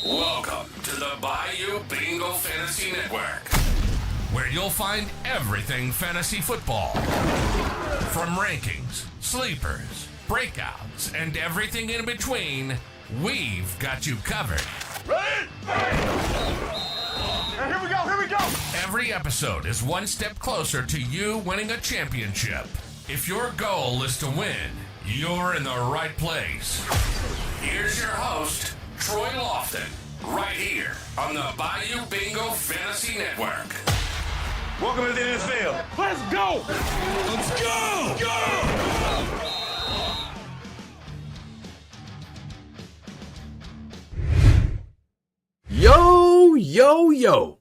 Welcome to the Bayou Bingo Fantasy Network, where you'll find everything fantasy football. From rankings, sleepers, breakouts, and everything in between, we've got you covered. Ready? And here we go! Every episode is one step closer to you winning a championship. If your goal is to win, you're in the right place. Here's your host, Troy Lofton, right here on the Bayou Bingo Fantasy Network. Welcome to the NFL. Let's go! Let's go! Go! Yo.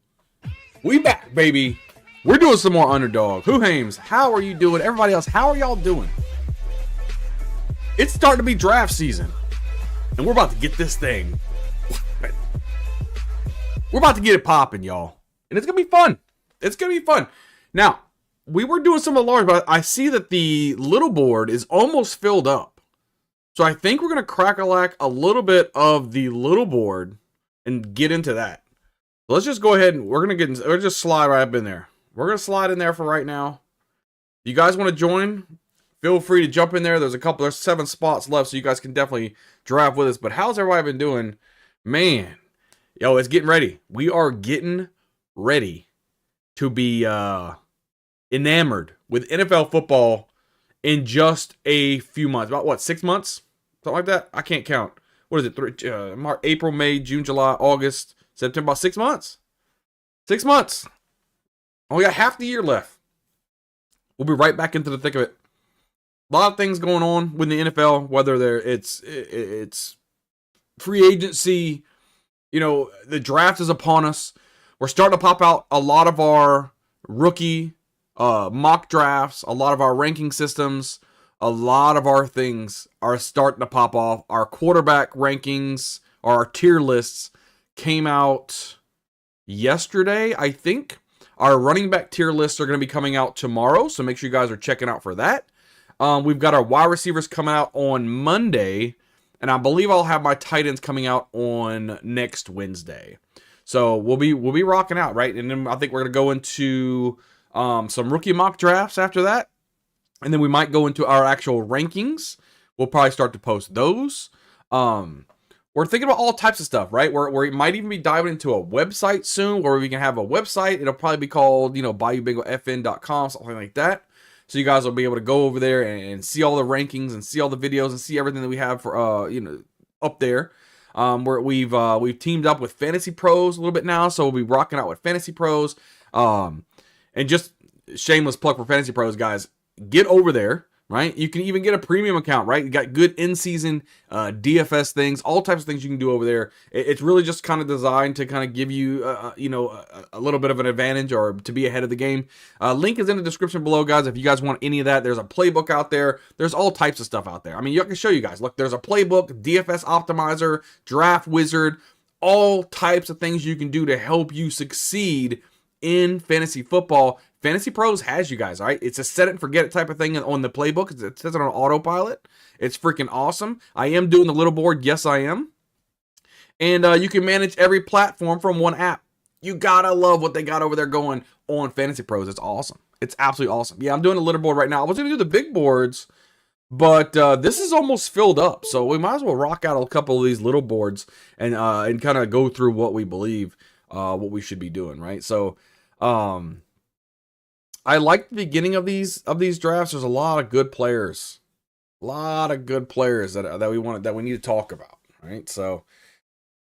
We back, baby. We're doing some more Underdog. Who Hames? How are you doing? Everybody else, how are y'all doing? It's starting to be draft season. And we're about to get this thing. We're about to get it popping, y'all. And it's going to be fun. It's going to be fun. Now, we were doing some of the large, but I see that the little board is almost filled up. So I think we're going to crack-a-lack a little bit of the little board and get into that. Let's just go ahead and we're just slide right up in there. We're going to slide in there for right now. If you guys want to join, feel free to jump in there. There's 7 spots left, so you guys can definitely draft with us. But how's everybody been doing? Man, yo, it's getting ready. We are getting ready to be enamored with NFL football in just a few months. About what, 6 months? Something like that? I can't count. What is it? March, April, May, June, July, August, September. About 6 months. 6 months. Only got half the year left. We'll be right back into the thick of it. A lot of things going on with the NFL, whether it's free agency, the draft is upon us. We're starting to pop out a lot of our rookie mock drafts, a lot of our ranking systems, a lot of our things are starting to pop off. Our quarterback rankings, our tier lists came out yesterday, I think. Our running back tier lists are going to be coming out tomorrow, so make sure you guys are checking out for that. We've got our wide receivers coming out on Monday, and I believe I'll have my tight ends coming out on next Wednesday. So we'll be rocking out, right? And then I think we're going to go into some rookie mock drafts after that. And then we might go into our actual rankings. We'll probably start to post those. We're thinking about all types of stuff, right? We might even be diving into a website soon where we can have a website. It'll probably be called, BayouBingoFN.com, something like that. So you guys will be able to go over there and see all the rankings and see all the videos and see everything that we have for, up there. Where we've teamed up with FantasyPros a little bit now. So we'll be rocking out with FantasyPros. And just shameless plug for FantasyPros, guys. Get over there, right? You can even get a premium account, right? You got good in-season DFS things, all types of things you can do over there. It's really just kind of designed to kind of give you, a little bit of an advantage or to be ahead of the game. Link is in the description below, guys. If you guys want any of that, there's a playbook out there. There's all types of stuff out there. I mean, I can show you guys. Look, there's a playbook, DFS optimizer, draft wizard, all types of things you can do to help you succeed in fantasy football. FantasyPros has you guys, all right? It's a set it and forget it type of thing on the playbook. It says it on autopilot. It's freaking awesome. I am doing the little board. Yes, I am. And you can manage every platform from one app. You gotta love what they got over there going on FantasyPros. It's awesome. It's absolutely awesome. Yeah, I'm doing a little board right now. I was going to do the big boards, but this is almost filled up. So we might as well rock out a couple of these little boards and kind of go through what we believe what we should be doing, right? So I like the beginning of these drafts. There's a lot of good players. A lot of good players that we need to talk about, right? So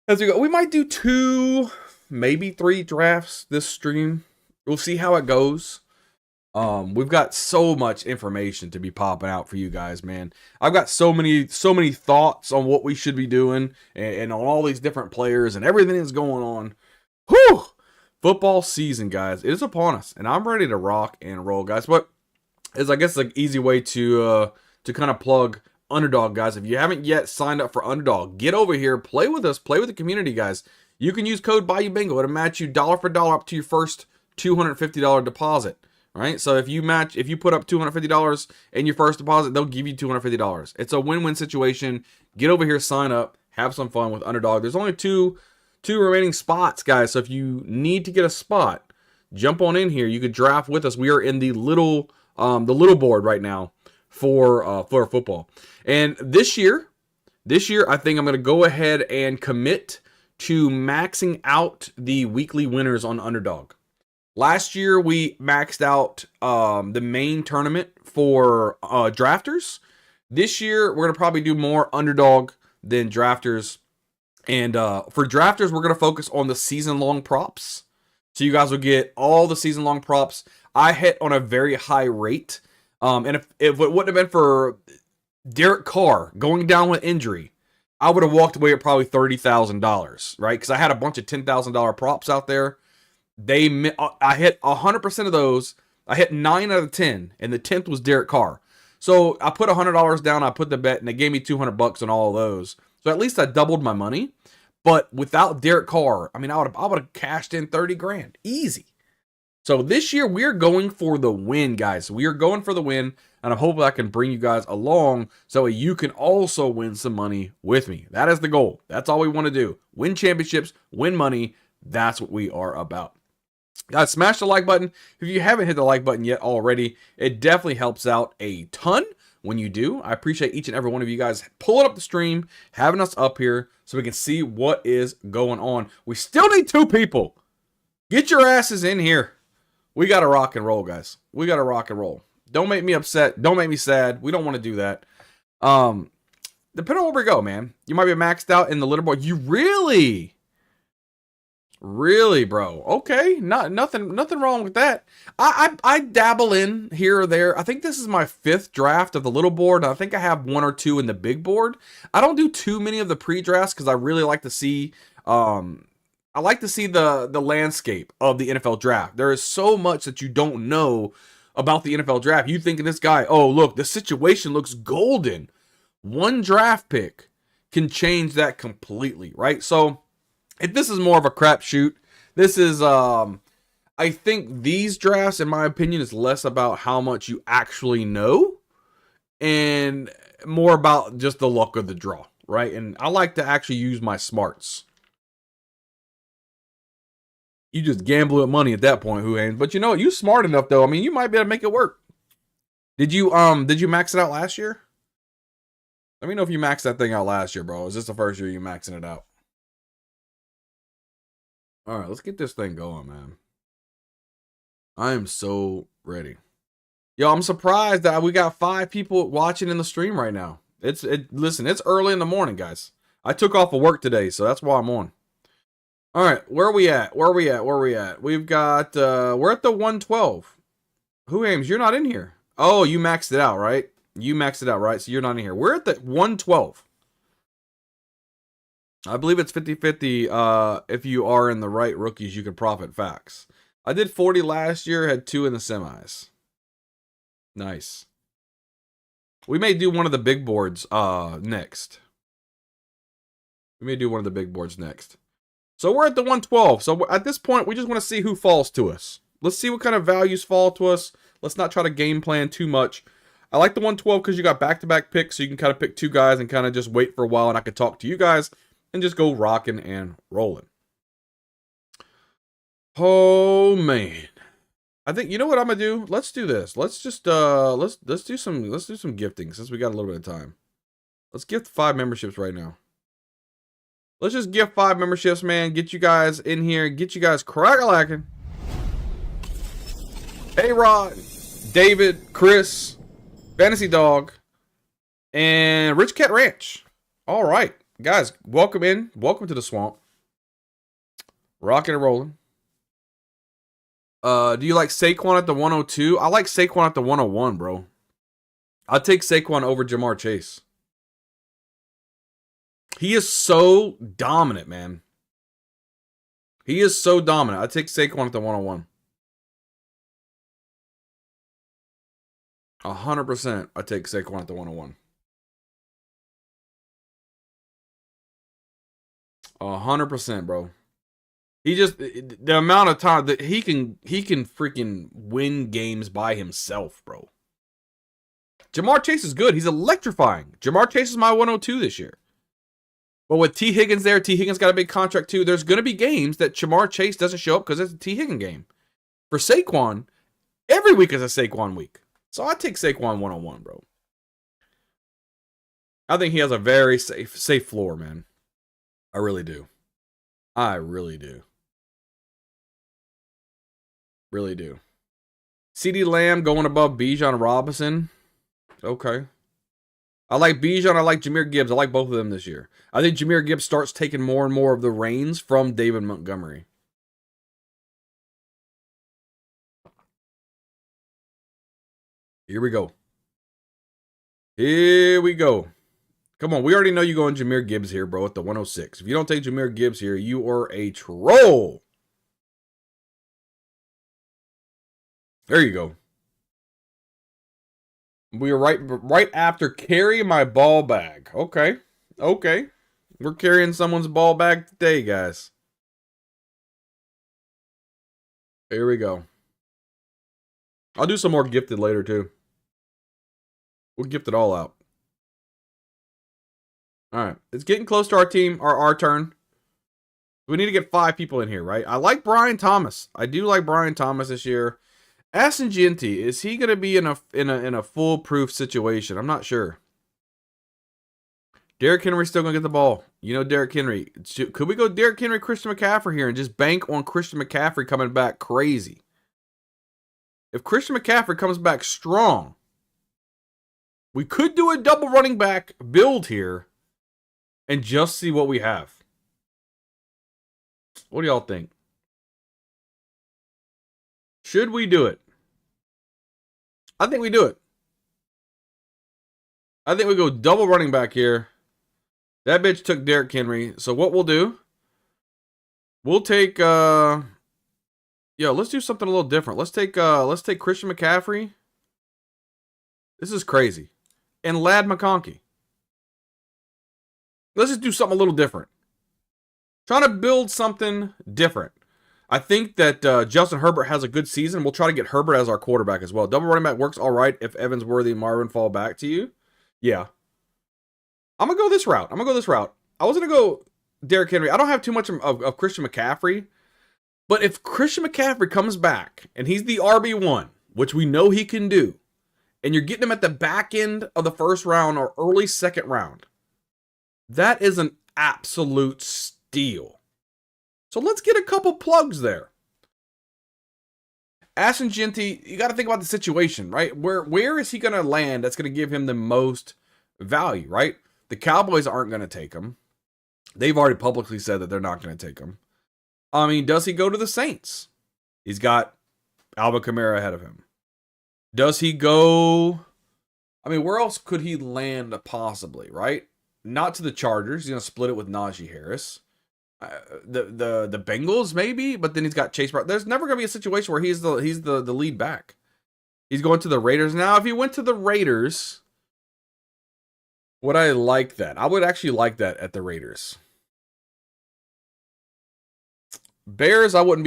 as we go, we might do 2, maybe 3 drafts this stream. We'll see how it goes. We've got so much information to be popping out for you guys, man. I've got so many thoughts on what we should be doing and on all these different players and everything that's going on. Whew! Football season, guys, it is upon us, and I'm ready to rock and roll, guys. But is I guess an easy way to kind of plug Underdog, guys. If you haven't yet signed up for Underdog, get over here, play with us, play with the community, guys. You can use code BayouBingo. It'll match you dollar for dollar up to your first $250 deposit. Right? So if you put up $250 in your first deposit, they'll give you $250. It's a win-win situation. Get over here, sign up, have some fun with Underdog. There's only two 2 remaining spots, guys. So if you need to get a spot, jump on in here. You could draft with us. We are in the little board right now for football. And this year, I think I'm going to go ahead and commit to maxing out the weekly winners on Underdog. Last year, we maxed out the main tournament for drafters. This year, we're going to probably do more Underdog than drafters. And for drafters, we're going to focus on the season-long props. So you guys will get all the season-long props. I hit on a very high rate. And if it wouldn't have been for Derek Carr going down with injury, I would have walked away at probably $30,000, right? Because I had a bunch of $10,000 props out there. I hit 100% of those. I hit 9 out of 10, and the 10th was Derek Carr. So I put $100 down. I put the bet, and they gave me $200 on all of those. So at least I doubled my money. But without Derek Carr, I mean, I would have cashed in 30 grand, easy. So this year we're going for the win, guys. We are going for the win, and I'm hoping I can bring you guys along so you can also win some money with me. That is the goal. That's all we want to do. Win championships, win money. That's what we are about. Guys, smash the like button. If you haven't hit the like button yet already, it definitely helps out a ton when you do. I appreciate each and every one of you guys pulling up the stream, having us up here so we can see what is going on. We still need 2 people. Get your asses in here. We got to rock and roll, guys. We got to rock and roll. Don't make me upset. Don't make me sad. We don't want to do that. Depending on where we go, man. You might be maxed out in the leaderboard. You really, bro. Okay, nothing wrong with that. I dabble in here or there. I think this is my 5th draft of the little board. I think I have 1 or 2 in the big board. I don't do too many of the pre-drafts because I really like to see the landscape of the NFL draft. There is so much that you don't know about the NFL draft. You thinking this guy, oh look, the situation looks golden. One draft pick can change that completely, right? So if this is more of a crapshoot, this is I think these drafts, in my opinion, is less about how much you actually know and more about just the luck of the draw, right? And I like to actually use my smarts. You just gamble with money at that point, Huane. But you know what? You smart enough though. I mean, you might be able to make it work. Did you max it out last year? Let me know if you maxed that thing out last year, bro. Is this the first year you maxing it out? All right, let's get this thing going, man. I am so ready. Yo, I'm surprised that we got 5 people watching in the stream right now. Listen, it's early in the morning, guys. I took off of work today, so that's why I'm on. All right, where are we at? We've got, we're at the 112. Who aims? You're not in here. Oh, you maxed it out, right? So you're not in here. We're at the 112. I believe it's 50-50. If you are in the right rookies, you can profit facts. I did 40 last year, had 2 in the semis. Nice. We may do one of the big boards next. So we're at the 112. So at this point, we just want to see who falls to us. Let's see what kind of values fall to us. Let's not try to game plan too much. I like the 112 because you got back-to-back picks, so you can kind of pick 2 guys and kind of just wait for a while, and I can talk to you guys and just go rocking and rolling. Oh man, I think you know what I'm gonna do. Let's do this. Let's just let's do some gifting since we got a little bit of time. Let's gift 5 memberships right now. Let's just gift 5 memberships, man. Get you guys in here. Get you guys crack-a-lacking. Hey, Rod, David, Chris, Fantasy Dog, and Rich Cat Ranch. All right, guys, welcome in. Welcome to the swamp. Rocking and rolling. Do you like Saquon at the 102? I like Saquon at the 101, bro. I'll take Saquon over Jamar Chase. He is so dominant, man. He is so dominant. I take Saquon at the 101. 100%. I take Saquon at the 101. 100%, bro. He just, the amount of time that he can freaking win games by himself, bro. Jamar Chase is good. He's electrifying. Jamar Chase is my 102 this year. But with T. Higgins there, T. Higgins got a big contract too. There's going to be games that Jamar Chase doesn't show up because it's a T. Higgins game. For Saquon, every week is a Saquon week. So I take Saquon one-on-one, bro. I think he has a very safe floor, man. I really do. I really do. Really do. CeeDee Lamb going above Bijan Robinson. Okay. I like Bijan. I like Jahmyr Gibbs. I like both of them this year. I think Jahmyr Gibbs starts taking more and more of the reins from David Montgomery. Here we go. Here we go. Come on. We already know you're going Jahmyr Gibbs here, bro, at the 106. If you don't take Jahmyr Gibbs here, you are a troll. There you go. We are right after carry my ball bag. Okay. Okay. We're carrying someone's ball bag today, guys. Here we go. I'll do some more gifted later, too. We'll gift it all out. All right. It's getting close to our team, our turn. We need to get 5 people in here, right? I like Brian Thomas. I do like Brian Thomas this year. Aston Ginty, is he going to be in a foolproof situation? I'm not sure. Derrick Henry's still going to get the ball. You know Derrick Henry. Could we go Derrick Henry, Christian McCaffrey here and just bank on Christian McCaffrey coming back crazy? If Christian McCaffrey comes back strong, we could do a double running back build here and just see what we have. What do y'all think? Should we do it? I think we do it. I think we go double running back here. That bitch took Derrick Henry. So what we'll do, we'll take let's do something a little different. Let's take Christian McCaffrey. This is crazy. And Ladd McConkey. Let's just do something a little different. Trying to build something different. I think that Justin Herbert has a good season. We'll try to get Herbert as our quarterback as well. Double running back works all right if Evans, Worthy, and Marvin fall back to you. Yeah. I'm going to go this route. I was going to go Derrick Henry. I don't have too much of Christian McCaffrey. But if Christian McCaffrey comes back and he's the RB1, which we know he can do, and you're getting him at the back end of the first round or early second round, that is an absolute steal. So let's get a couple plugs there. Ashton Ginty, you got to think about the situation, right? Where is he going to land that's going to give him the most value, right? The Cowboys aren't going to take him. They've already publicly said that they're not going to take him. I mean, does he go to the Saints? He's got Alvin Kamara ahead of him. Does he go... I mean, where else could he land possibly, right? Not to the Chargers. He's going to split it with Najee Harris. The Bengals maybe, but then he's got Chase Brown. There's never going to be a situation where he's the lead back. He's going to the Raiders. Now, if he went to the Raiders, would I like that? I would actually like that at the Raiders. Bears, I wouldn't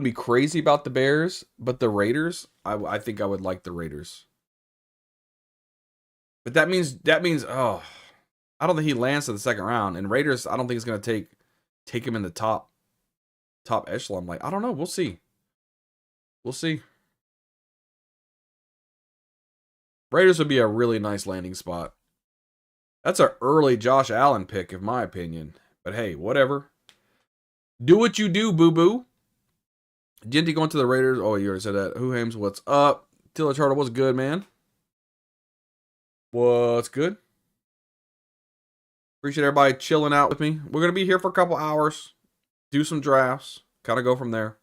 be crazy about the Bears, but the Raiders, I think I would like the Raiders. But that means I don't think he lands to the second round. And Raiders, I don't think it's going to take him in the top echelon. Like, I don't know. We'll see. Raiders would be a really nice landing spot. That's an early Josh Allen pick, in my opinion. But hey, whatever. Do what you do, boo-boo. Ginty going to the Raiders. Oh, you already said that. Who Hames, what's up? Tiller Charter, what's good, man? What's good? Appreciate everybody chilling out with me. We're going to be here for a couple hours. Do some drafts. Kind of go from there.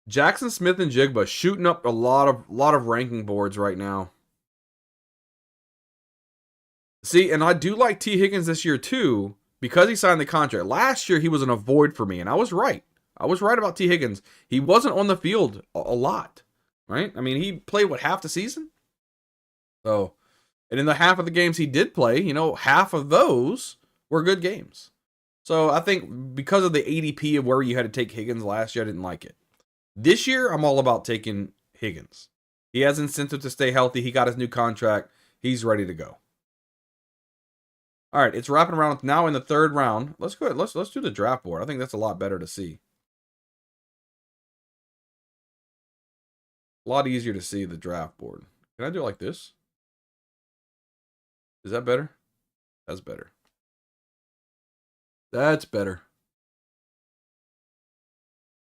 Jackson Smith and Jigba shooting up a lot of ranking boards right now. See, and I do like T. Higgins this year too, because he signed the contract. Last year, he was an avoid for me, and I was right. I was right about T. Higgins. He wasn't on the field a lot, right? I mean, he played, half the season? So, and in the half of the games he did play, half of those were good games. So, I think because of the ADP of where you had to take Higgins last year, I didn't like it. This year, I'm all about taking Higgins. He has incentive to stay healthy. He got his new contract. He's ready to go. All right, it's wrapping around now in the third round. Let's go ahead. Let's do the draft board. I think that's a lot better to see. A lot easier to see the draft board. Can I do it like this? Is that better? That's better. That's better.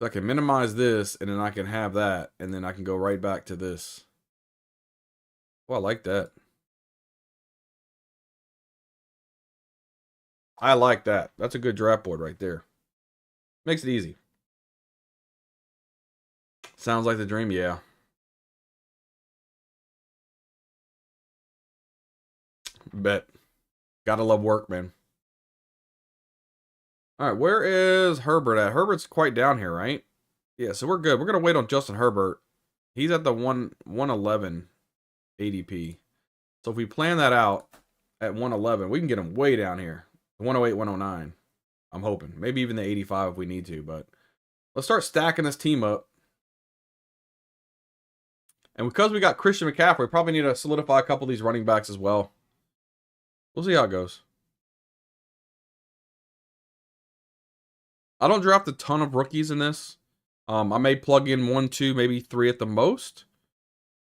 So I can minimize this, and then I can have that, and then I can go right back to this. Oh, I like that. I like that. That's a good draft board right there. Makes it easy. Sounds like the dream, yeah. Bet. Gotta love work, man. All right, where is Herbert at? Herbert's quite down here, right? Yeah, so we're good. We're going to wait on Justin Herbert. He's at the 111 ADP. So if we plan that out at 111, we can get him way down here. 108, 109. I'm hoping. Maybe even the 85 if we need to, but let's start stacking this team up. And because we got Christian McCaffrey, we probably need to solidify a couple of these running backs as well. We'll see how it goes. I don't draft a ton of rookies in this. I may plug in 1, 2, maybe 3 at the most.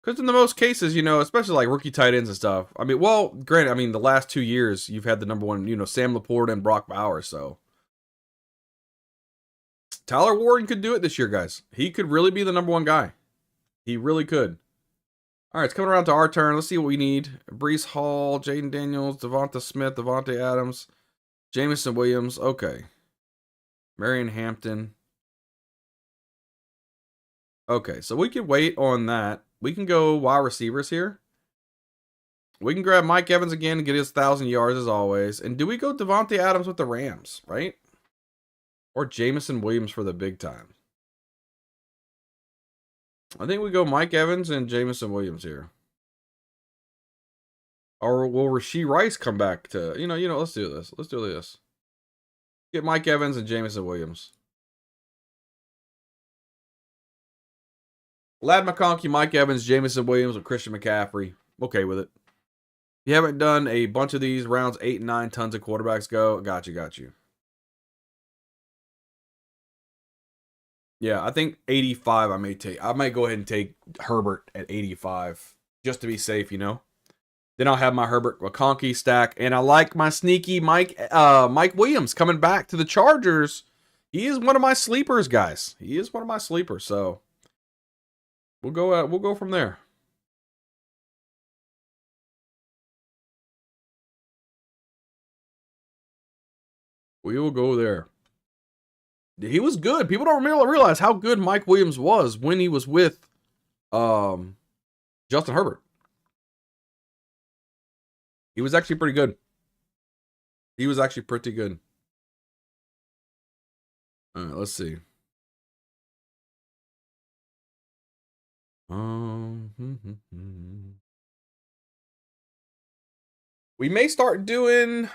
Because in the most cases, you know, especially like rookie tight ends and stuff. I mean, well, granted, I mean, the last 2 years, you've had the number one, you know, Sam Laporte and Brock Bowers, so. Tyler Warren could do it this year, guys. He could really be the number one guy. He really could. All right, it's coming around to our turn. Let's see what we need. Breece Hall, Jaden Daniels, Devonta Smith, Devontae Adams, Jameson Williams. Okay. Marion Hampton. Okay, so we can wait on that. We can go wide receivers here. We can grab Mike Evans again and get his 1,000 yards as always. And do we go Devontae Adams with the Rams, right? Or Jameson Williams for the big time? I think we go Mike Evans and Jameson Williams here. Or will Rashee Rice come back to, you know, let's do this. Let's do this. Get Mike Evans and Jameson Williams. Lad McConkey, Mike Evans, Jameson Williams, with Christian McCaffrey. Okay with it. If you haven't done a bunch of these rounds, 8 and 9, tons of quarterbacks go. Got you. Yeah, I think 85 I might go ahead and take Herbert at 85. Just to be safe, you know. Then I'll have my Herbert McConkey stack. And I like my sneaky Mike Williams coming back to the Chargers. He is one of my sleepers, guys. He is one of my sleepers, so we'll go from there. We will go there. He was good. People don't realize how good Mike Williams was when he was with Justin Herbert. He was actually pretty good. All right, let's see. We may start doing.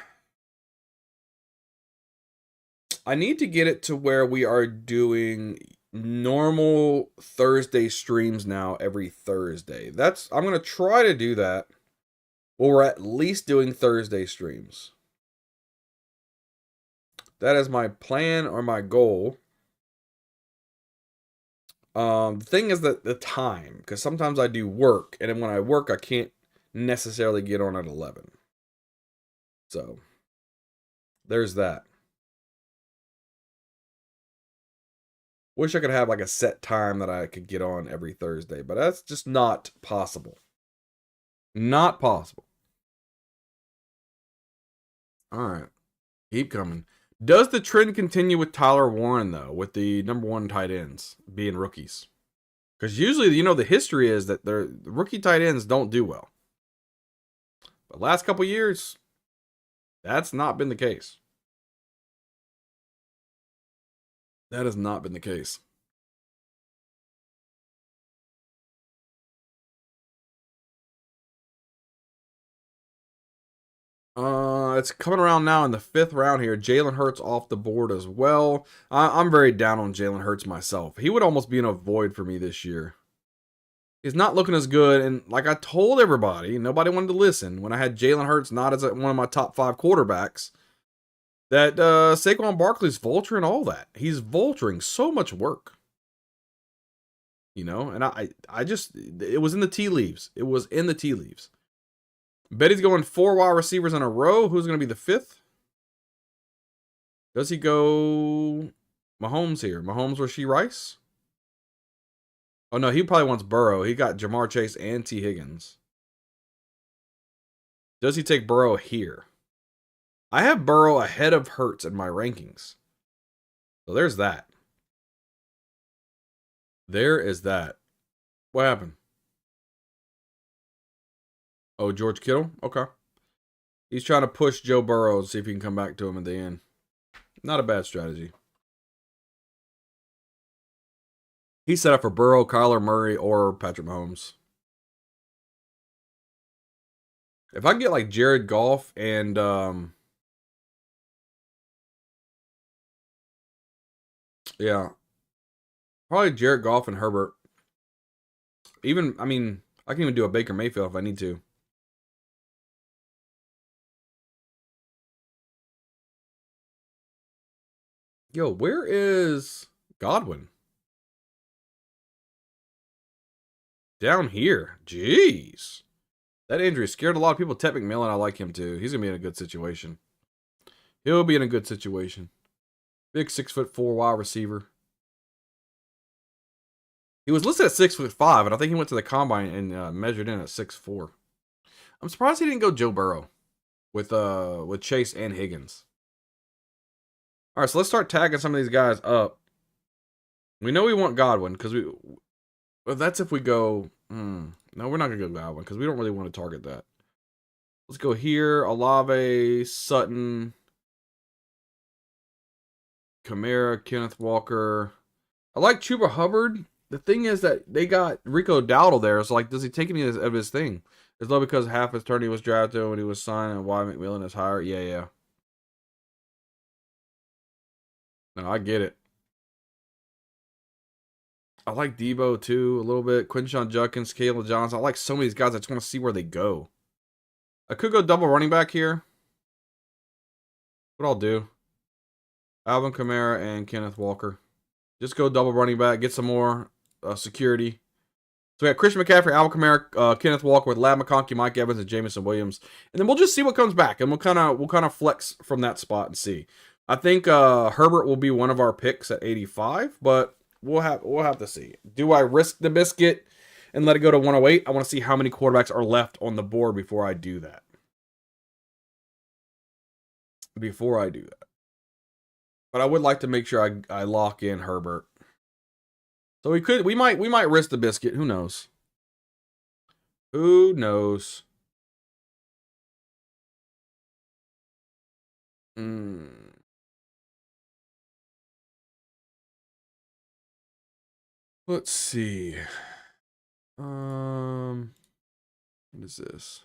I need to get it to where we are doing normal Thursday streams now every Thursday. I'm going to try to do that. Or we're at least doing Thursday streams. That is my plan or my goal. The thing is that the time, because sometimes I do work, and then when I work, I can't necessarily get on at 11. So, there's that. Wish I could have like a set time that I could get on every Thursday, but that's just not possible. Not possible. All right. Keep coming. Does the trend continue with Tyler Warren, though, with the number one tight ends being rookies? Because usually, you know, the history is that the rookie tight ends don't do well. But last couple years, that's not been the case. That has not been the case. It's coming around now in the 5th round here. Jalen Hurts off the board as well. I'm very down on Jalen Hurts myself. He would almost be in a void for me this year. He's not looking as good. And like I told everybody, nobody wanted to listen when I had Jalen Hurts not as one of my top 5 quarterbacks. That Saquon Barkley's vulturing all that. He's vulturing so much work. You know, and I just, it was in the tea leaves. It was in the tea leaves. Betty's going 4 wide receivers in a row. Who's going to be the 5th? Does he go Mahomes here? Mahomes or She Rice? Oh, no, he probably wants Burrow. He got Jamar Chase and T. Higgins. Does he take Burrow here? I have Burrow ahead of Hurts in my rankings. So there's that. There is that. What happened? Oh, George Kittle? Okay. He's trying to push Joe Burrow to see if he can come back to him at the end. Not a bad strategy. He's set up for Burrow, Kyler Murray, or Patrick Mahomes. If I can get like Jared Goff and yeah, probably Jared Goff and Herbert. Even, I mean, I can even do a Baker Mayfield if I need to. Yo, where is Godwin? Down here. Jeez. That injury scared a lot of people. Ted McMillan, I like him too. He's going to be in a good situation. He'll be in a good situation. Big 6'4" wide receiver. He was listed at 6'5", and I think he went to the combine and measured in at 6'4". I'm surprised he didn't go Joe Burrow with Chase and Higgins. All right, so let's start tagging some of these guys up. We know we want Godwin because well, that's if we go. No, we're not gonna go Godwin because we don't really want to target that. Let's go here. Olave, Sutton, Kamara, Kenneth Walker. I like Chuba Hubbard. The thing is that they got Rico Dowdle there. So, like, does he take any of his thing? Is that because half his turn he was drafted when he was signed and why McMillan is higher? Yeah. No, I get it. I like Debo, too, a little bit. Quinshon Judkins, Caleb Johnson. I like some of these guys. I just want to see where they go. I could go double running back here. What I'll do. Alvin Kamara and Kenneth Walker. Just go double running back. Get some more security. So we got Christian McCaffrey, Alvin Kamara, Kenneth Walker with Lab McConkey, Mike Evans, and Jameson Williams. And then we'll just see what comes back. And we'll kind of flex from that spot and see. I think Herbert will be one of our picks at 85, but we'll have to see. Do I risk the biscuit and let it go to 108? I want to see how many quarterbacks are left on the board before I do that. But I would like to make sure I lock in Herbert. So we might risk the biscuit. Who knows? Who knows? Let's see. What is this?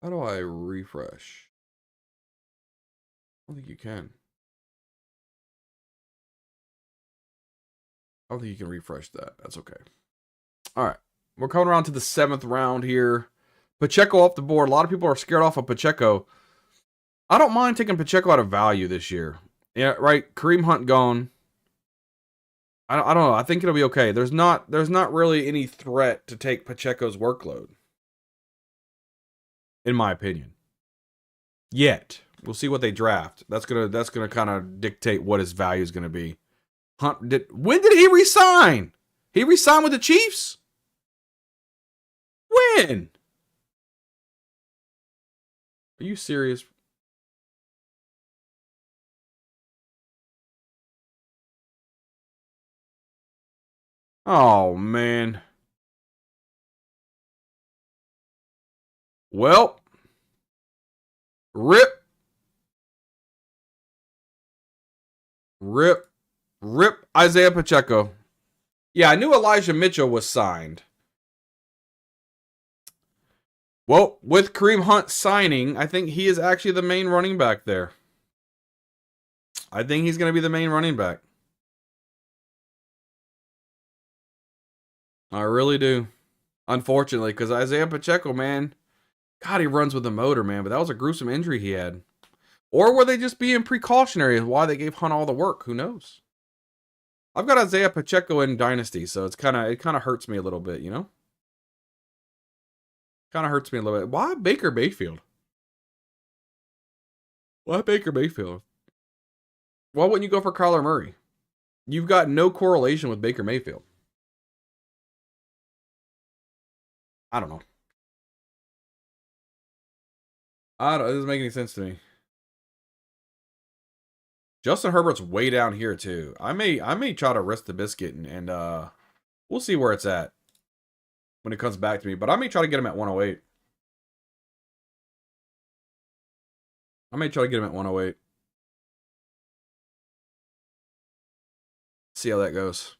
How do I refresh? I don't think you can. I don't think you can refresh that. That's okay. All right. We're coming around to the 7th round here. Pacheco off the board. A lot of people are scared off of Pacheco. I don't mind taking Pacheco out of value this year. Yeah, right. Kareem Hunt gone. I don't know. I think it'll be okay. There's not really any threat to take Pacheco's workload, in my opinion. Yet. We'll see what they draft. That's gonna kind of dictate what his value is gonna be. When did he resign? He resigned with the Chiefs? When? Are you serious? Oh, man. Well. Rip. Isaiah Pacheco. Yeah, I knew Elijah Mitchell was signed. Well, with Kareem Hunt signing, I think he is actually the main running back there. I think he's going to be the main running back. I really do. Unfortunately, because Isaiah Pacheco, man, God, he runs with the motor, man. But that was a gruesome injury he had. Or were they just being precautionary and why they gave Hunt all the work? Who knows? I've got Isaiah Pacheco in Dynasty, so it kind of hurts me a little bit, you know? Kind of hurts me a little bit. Why Baker Mayfield? Why Baker Mayfield? Why wouldn't you go for Kyler Murray? You've got no correlation with Baker Mayfield. I don't know. It doesn't make any sense to me. Justin Herbert's way down here too. I may try to risk the biscuit and we'll see where it's at when it comes back to me. But I may try to get him at 108. I may try to get him at 108. See how that goes.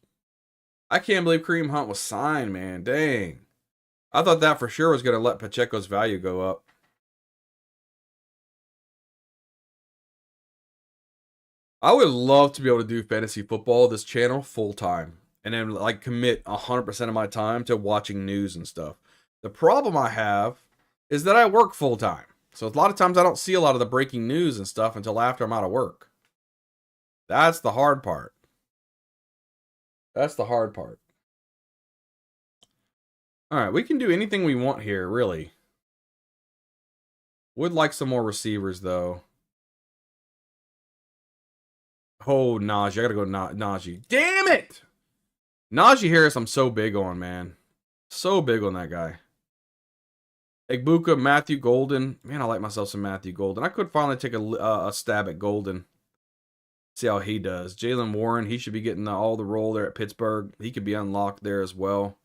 I can't believe Kareem Hunt was signed, man. Dang. I thought that for sure was going to let Pacheco's value go up. I would love to be able to do fantasy football this channel full time and then like commit 100% of my time to watching news and stuff. The problem I have is that I work full time. So a lot of times I don't see a lot of the breaking news and stuff until after I'm out of work. That's the hard part. That's the hard part. All right, we can do anything we want here, really. Would like some more receivers, though. Oh, Najee. I gotta go Najee. Damn it! Najee Harris, I'm so big on, man. So big on that guy. Egbuka, Matthew Golden. Man, I like myself some Matthew Golden. I could finally take a stab at Golden. See how he does. Jalen Warren, he should be getting all the roll there at Pittsburgh. He could be unlocked there as well.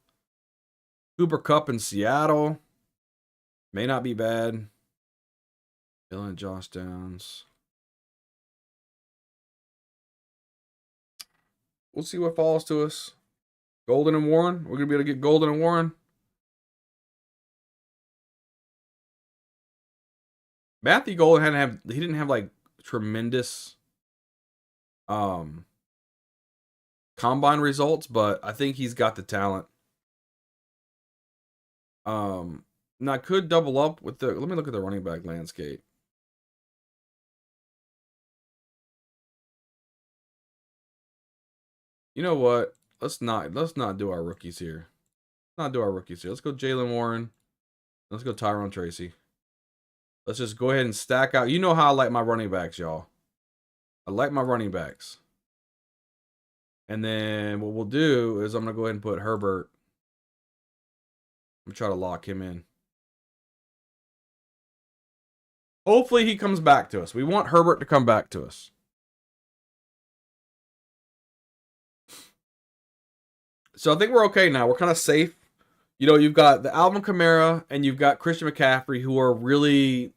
Cooper Kupp in Seattle. May not be bad. Dylan Josh Downs. We'll see what falls to us. Golden and Warren. We're going to be able to get Golden and Warren. Matthew Golden he didn't have like tremendous combine results, but I think he's got the talent. Now I could double up with let me look at the running back landscape. You know what? Let's not do our rookies here. Let's go Jalen Warren. Let's go Tyrone Tracy. Let's just go ahead and stack out. You know how I like my running backs, y'all. I like my running backs. And then what we'll do is I'm going to go ahead and put Herbert. I'm going to try to lock him in. Hopefully he comes back to us. We want Herbert to come back to us. So I think we're okay now. We're kind of safe. You know, you've got the Alvin Kamara and you've got Christian McCaffrey who are really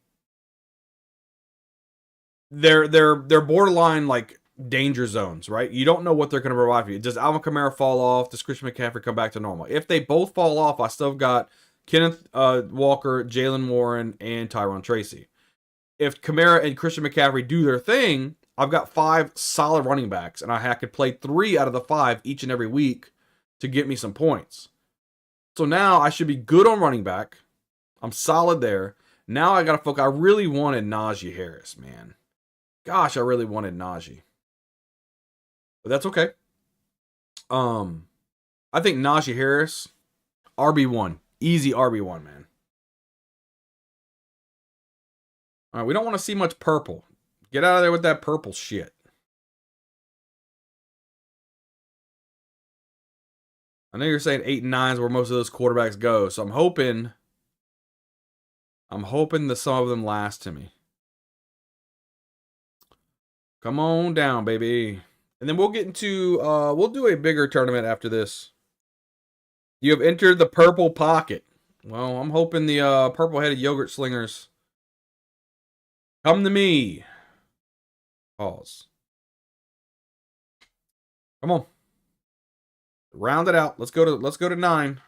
they're borderline like danger zones, right? You don't know what they're going to provide for you. Does Alvin Kamara fall off? Does Christian McCaffrey come back to normal? If they both fall off, I still got Kenneth Walker, Jalen Warren, and Tyrone Tracy. If Kamara and Christian McCaffrey do their thing, I've got 5 solid running backs, and I could play 3 out of the 5 each and every week to get me some points. So now I should be good on running back. I'm solid there. Now I got to focus. I really wanted Najee Harris, man. Gosh, I really wanted Najee. But that's okay. I think Najee Harris, RB1. Easy RB1, man. All right, we don't want to see much purple. Get out of there with that purple shit. I know you're saying 8 and 9 is where most of those quarterbacks go, so I'm hoping that some of them last to me. Come on down, baby. And then we'll get into we'll do a bigger tournament after this. You have entered the purple pocket. Well, I'm hoping the purple-headed yogurt slingers come to me. Pause. Come on. Round it out. Let's go to 9.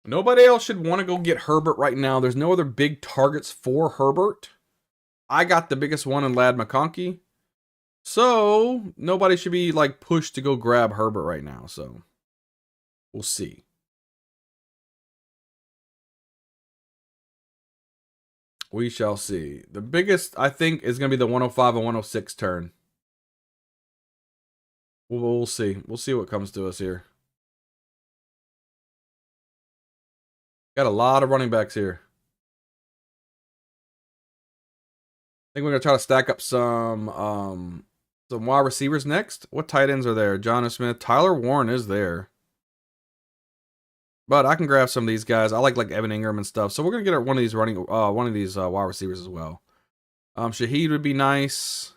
Nobody else should want to go get Herbert right now. There's no other big targets for Herbert. I got the biggest one in Lad McConkey. So, nobody should be like pushed to go grab Herbert right now. So, we'll see. We shall see. The biggest, I think, is going to be the 105 and 106 turn. We'll see. We'll see what comes to us here. Got a lot of running backs here. I think we're going to try to stack up some wide receivers next. What tight ends are there? Jonnu Smith. Tyler Warren is there. But I can grab some of these guys. I like Evan Ingram and stuff. So we're going to get one of these wide receivers as well. Shaheed would be nice.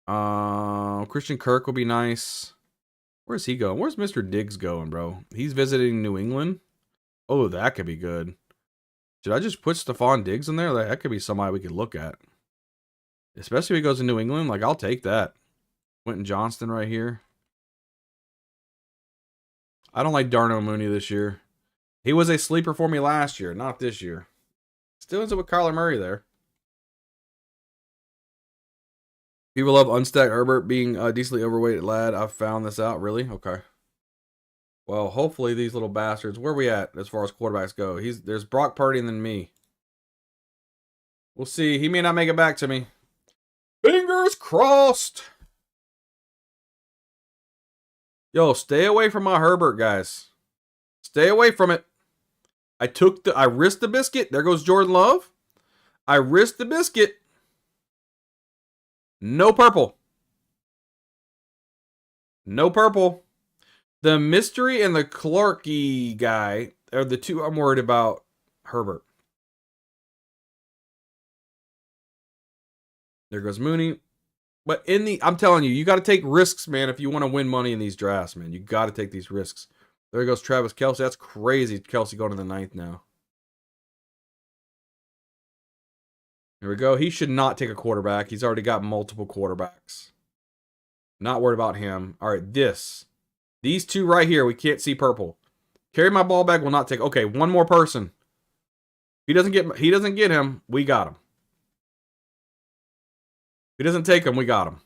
Christian Kirk would be nice. Where's he going? Where's Mr. Diggs going, bro? He's visiting New England. Oh, that could be good. Should I just put Stephon Diggs in there? That could be somebody we could look at. Especially if he goes to New England. Like, I'll take that. Quentin Johnston right here. I don't like Darnell Mooney this year. He was a sleeper for me last year, not this year. Still ends up with Kyler Murray there. People love unstacked Herbert being decently overweight at Lad. I've found this out. Really? Okay. Well, hopefully these little bastards. Where are we at as far as quarterbacks go? There's Brock Purdy and then me. We'll see. He may not make it back to me. Fingers crossed. Yo, stay away from my Herbert, guys. Stay away from it. I risked the biscuit. There goes Jordan Love. I risked the biscuit. No purple. No purple. The mystery and the Clarky guy are the two I'm worried about Herbert. There goes Mooney. But I'm telling you, you got to take risks, man, if you want to win money in these drafts, man. You got to take these risks. There goes Travis Kelce. That's crazy. Kelce going to the 9th now. Here we go. He should not take a quarterback. He's already got multiple quarterbacks. Not worried about him. All right, these two right here, we can't see purple. Carry my ball back will not take. Okay, one more person. He doesn't get him. We got him. If he doesn't take him, we got him.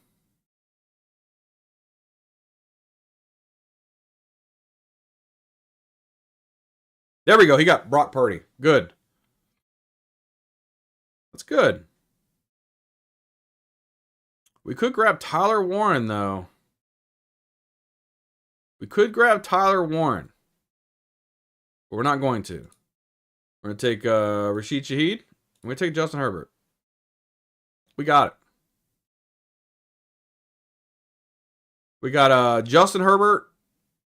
There we go. He got Brock Purdy. Good. That's good. We could grab Tyler Warren, though. We could grab Tyler Warren. But we're not going to. We're going to take Rashid Shaheed. We're going to take Justin Herbert. We got it. We got Justin Herbert,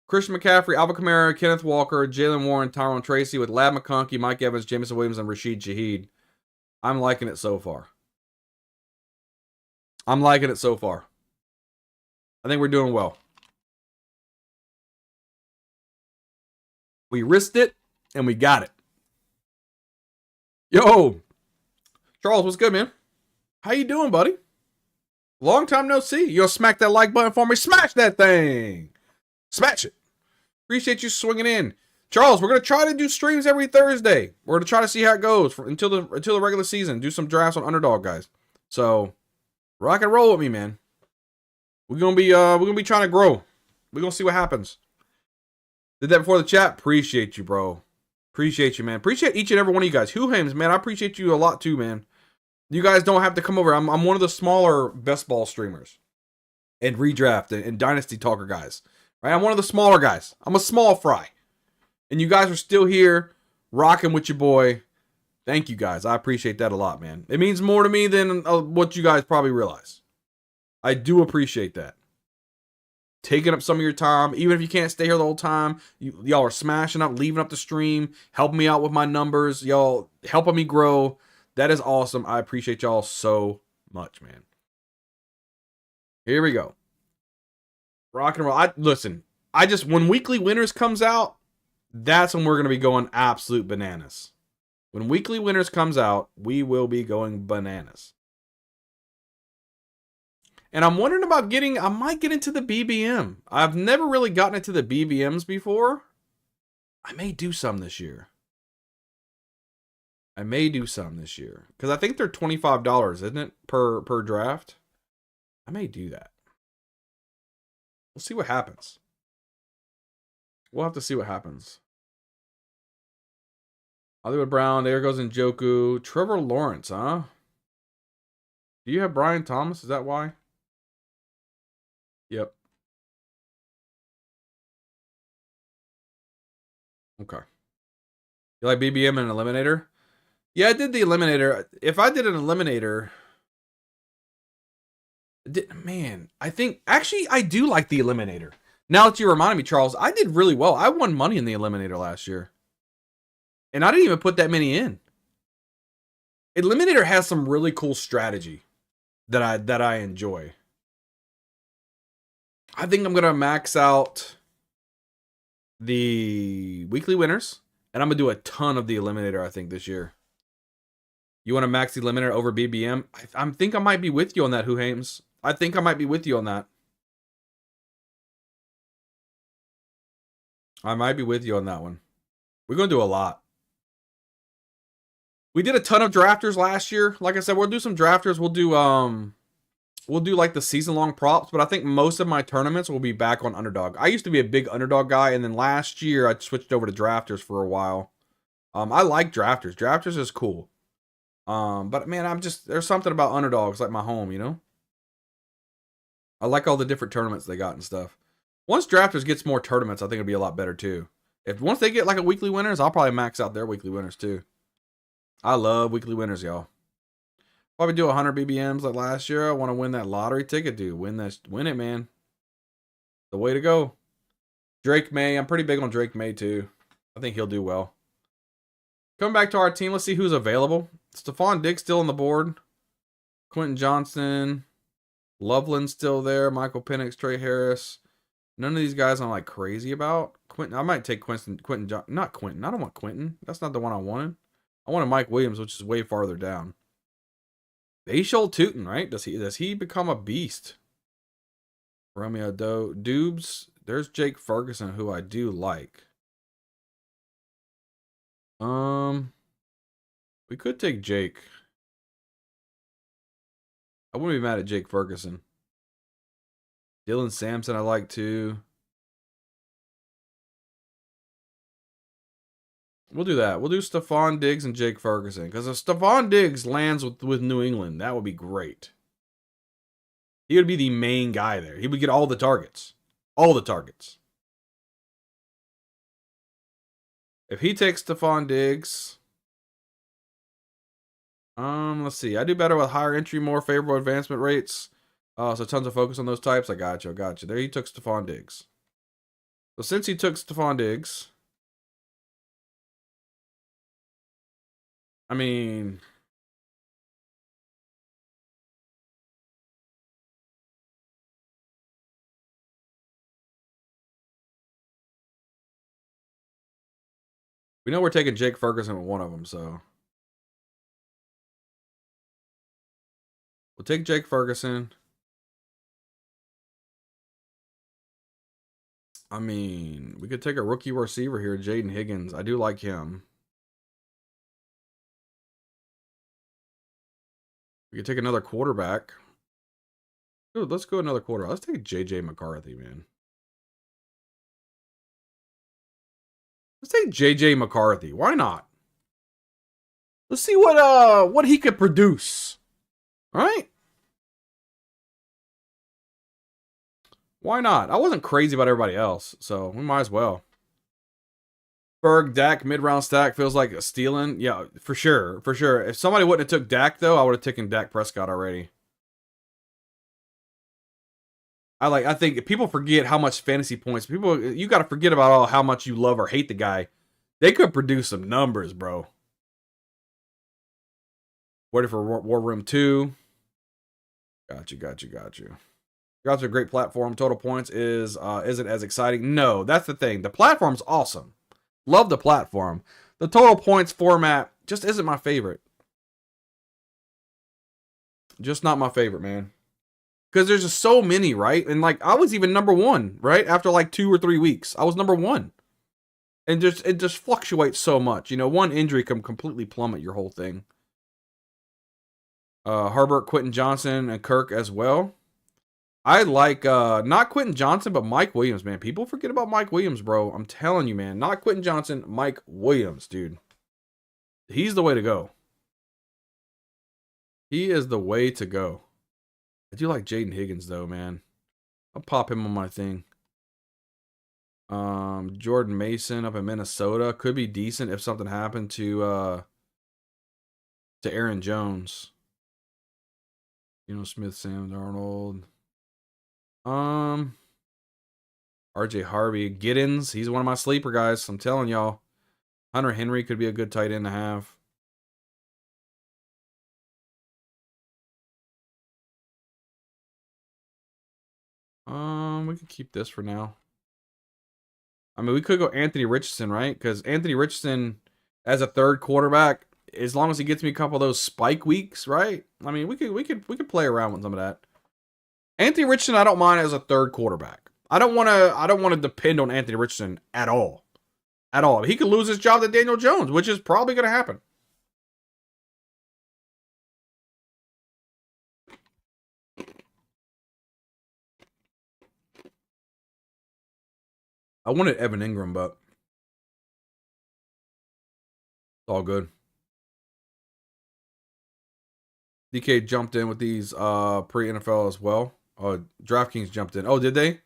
Christian McCaffrey, Alvin Kamara, Kenneth Walker, Jalen Warren, Tyrone Tracy with Lad McConkey, Mike Evans, Jameson Williams, and Rashid Shaheed. I'm liking it so far. I think we're doing well. We risked it, and we got it. Yo, Charles, what's good, man? How you doing, buddy? Long time no see. You gonna smack that like button for me? Smash that thing. Smash it. Appreciate you swinging in. Charles, we're going to try to do streams every Thursday. We're going to try to see how it goes until the regular season. Do some drafts on Underdog, guys. So, rock and roll with me, man. We're going to be trying to grow. We're going to see what happens. Did that before the chat. Appreciate you, bro. Appreciate you, man. Appreciate each and every one of you guys. Huhames, man, I appreciate you a lot too, man. You guys don't have to come over. I'm one of the smaller Bestball streamers and redraft and Dynasty Talker guys. Right? I'm one of the smaller guys. I'm a small fry. And you guys are still here rocking with your boy. Thank you guys. I appreciate that a lot, man. It means more to me than what you guys probably realize. I do appreciate that. Taking up some of your time, even if you can't stay here the whole time. Y'all are smashing up, leaving up the stream, helping me out with my numbers. Y'all helping me grow. That is awesome. I appreciate y'all so much, man. Here we go. Rock and roll. Listen, when Weekly Winners comes out, that's when we're going to be going absolute bananas. When Weekly Winners comes out, we will be going bananas. And I'm wondering about I might get into the BBM. I've never really gotten into the BBMs before. I may do some this year. I may do some this year. Because I think they're $25, isn't it? Per draft. I may do that. We'll see what happens. We'll have to see what happens. Hollywood Brown, there goes Njoku. Trevor Lawrence, huh? Do you have Brian Thomas? Is that why? Yep. Okay. You like BBM and an eliminator? Yeah, I did the eliminator. If I did an eliminator, man, I think actually I do like the eliminator. Now that you reminded me, Charles, I did really well. I won money in the eliminator last year, and I didn't even put that many in. Eliminator has some really cool strategy that I enjoy. I think I'm gonna max out the weekly winners, and I'm gonna do a ton of the eliminator. I think this year. You want to max the eliminator over BBM? I think I might be with you on that, Who Hames. I think I might be with you on that. I might be with you on that one. We're gonna do a lot. We did a ton of drafters last year. Like I said, we'll do some drafters. We'll do like the season-long props, but I think most of my tournaments will be back on Underdog. I used to be a big Underdog guy, and then last year I switched over to drafters for a while. I like drafters. Drafters is cool. But man, there's something about Underdogs like my home, you know? I like all the different tournaments they got and stuff. Once drafters gets more tournaments, I think it'll be a lot better too. Once they get like a weekly winners, I'll probably max out their weekly winners too. I love weekly winners, y'all. Probably do 100 BBMs like last year. I want to win that lottery ticket, dude. Win it, man. The way to go. Drake May. I'm pretty big on Drake May too. I think he'll do well. Coming back to our team, let's see who's available. Stephon Diggs still on the board. Quentin Johnson. Loveland's still there. Michael Penix, Trey Harris. None of these guys I'm like crazy about. Quentin, I might take not Quentin. I don't want Quentin. That's not the one I wanted. I wanted Mike Williams, which is way farther down. Bashal Tootin, right? Does he become a beast? Romeo Dubes. There's Jake Ferguson, who I do like. We could take Jake. I wouldn't be mad at Jake Ferguson. Dylan Sampson I like too. We'll do that. We'll do Stephon Diggs and Jake Ferguson. Because if Stephon Diggs lands with New England, that would be great. He would be the main guy there. He would get all the targets. All the targets. If he takes Stephon Diggs... let's see. I do better with higher entry, more favorable advancement rates. So tons of focus on those types. I got you. There he took Stephon Diggs. So since he took Stephon Diggs... I mean... we know we're taking Jake Ferguson with one of them, so... we'll take Jake Ferguson. I mean, we could take a rookie receiver here, Jaden Higgins. I do like him. We could take another quarterback. Dude, let's go another quarterback. Let's take J.J. McCarthy, man. Let's take J.J. McCarthy. Why not? Let's see what he could produce. All right? Why not? I wasn't crazy about everybody else, so we might as well. Berg, Dak, mid-round stack feels like a stealing. Yeah, for sure. For sure. If somebody wouldn't have took Dak, though, I would have taken Dak Prescott already. I think people forget how much fantasy points. You got to forget about how much you love or hate the guy. They could produce some numbers, bro. Waiting for War Room 2. Got you. Got a great platform. Total points isn't as exciting. No, that's the thing. The platform's awesome. Love the platform. The total points format just isn't my favorite. Just not my favorite, man. Because there's just so many, right? And like I was even number one, right? After like 2 or 3 weeks, I was number one. And it just fluctuates so much. You know, one injury can completely plummet your whole thing. Herbert, Quentin Johnson, and Kirk as well. I like not Quentin Johnson, but Mike Williams, man. People forget about Mike Williams, bro. I'm telling you, man. Not Quentin Johnson, Mike Williams, dude. He's the way to go. He is the way to go. I do like Jaden Higgins, though, man. I'll pop him on my thing. Jordan Mason up in Minnesota could be decent if something happened to Aaron Jones. You know, Smith, Sam Darnold. RJ Harvey, Giddens. He's one of my sleeper guys. I'm telling y'all. Hunter Henry could be a good tight end to have. We could keep this for now. I mean, we could go Anthony Richardson, right? Because Anthony Richardson as a third quarterback, as long as he gets me a couple of those spike weeks, right? I mean, we could play around with some of that. Anthony Richardson, I don't mind as a third quarterback. I don't want to depend on Anthony Richardson at all. At all. He could lose his job to Daniel Jones, which is probably going to happen. I wanted Evan Ingram, but it's all good. DK jumped in with these pre-NFL as well. DraftKings jumped in. Oh, did they?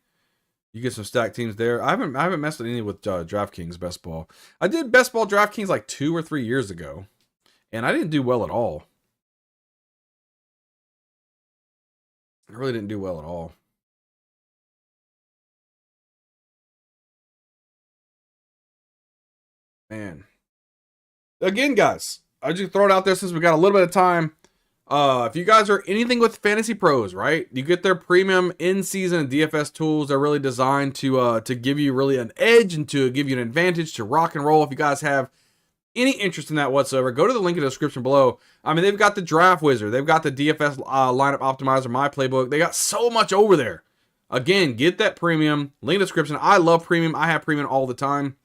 You get some stacked teams there. I haven't messed with any with DraftKings Best Ball. I did Best Ball DraftKings like 2 or 3 years ago, and I didn't do well at all. I really didn't do well at all. Man. Again, guys, I just throw it out there since we got a little bit of time. If you guys are anything with FantasyPros, right? You get their premium in-season DFS tools. They're really designed to give you really an edge and to give you an advantage to rock and roll. If you guys have any interest in that whatsoever, go to the link in the description below. I mean, they've got the Draft Wizard. They've got the DFS lineup optimizer, my Playbook. They got so much over there. Again, get that premium. Link in the description. I love premium. I have premium all the time.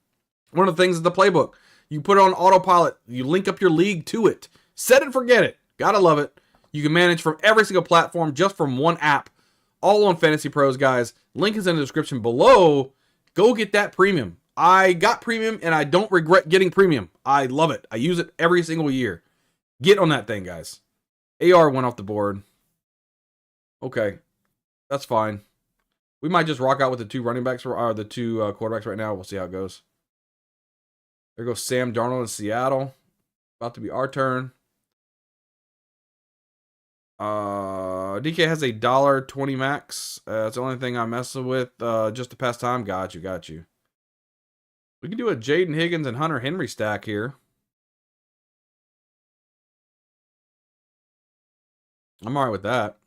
One of the things is the Playbook. You put it on autopilot. You link up your league to it. Set it, forget it. Gotta love it. You can manage from every single platform just from one app. All on FantasyPros, guys. Link is in the description below. Go get that premium. I got premium and I don't regret getting premium. I love it. I use it every single year. Get on that thing, guys. AR went off the board. Okay. That's fine. We might just rock out with the two running backs or the two quarterbacks right now. We'll see how it goes. There goes Sam Darnold in Seattle. About to be our turn. DK has a $1.20 max. That's the only thing I'm messing with. Just to pass time. Got you. We can do a Jaden Higgins and Hunter Henry stack here. I'm alright with that.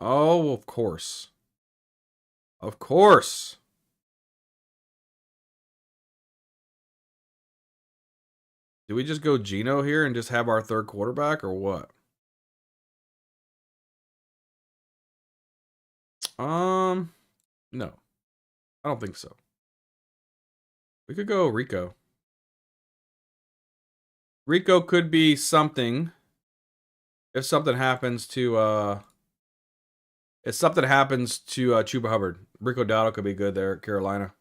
Oh, of course. Of course. Do we just go Geno here and just have our third quarterback or what? No. I don't think so. We could go Rico. Rico could be something if something happens to Chuba Hubbard. Rico Dowdle could be good there at Carolina.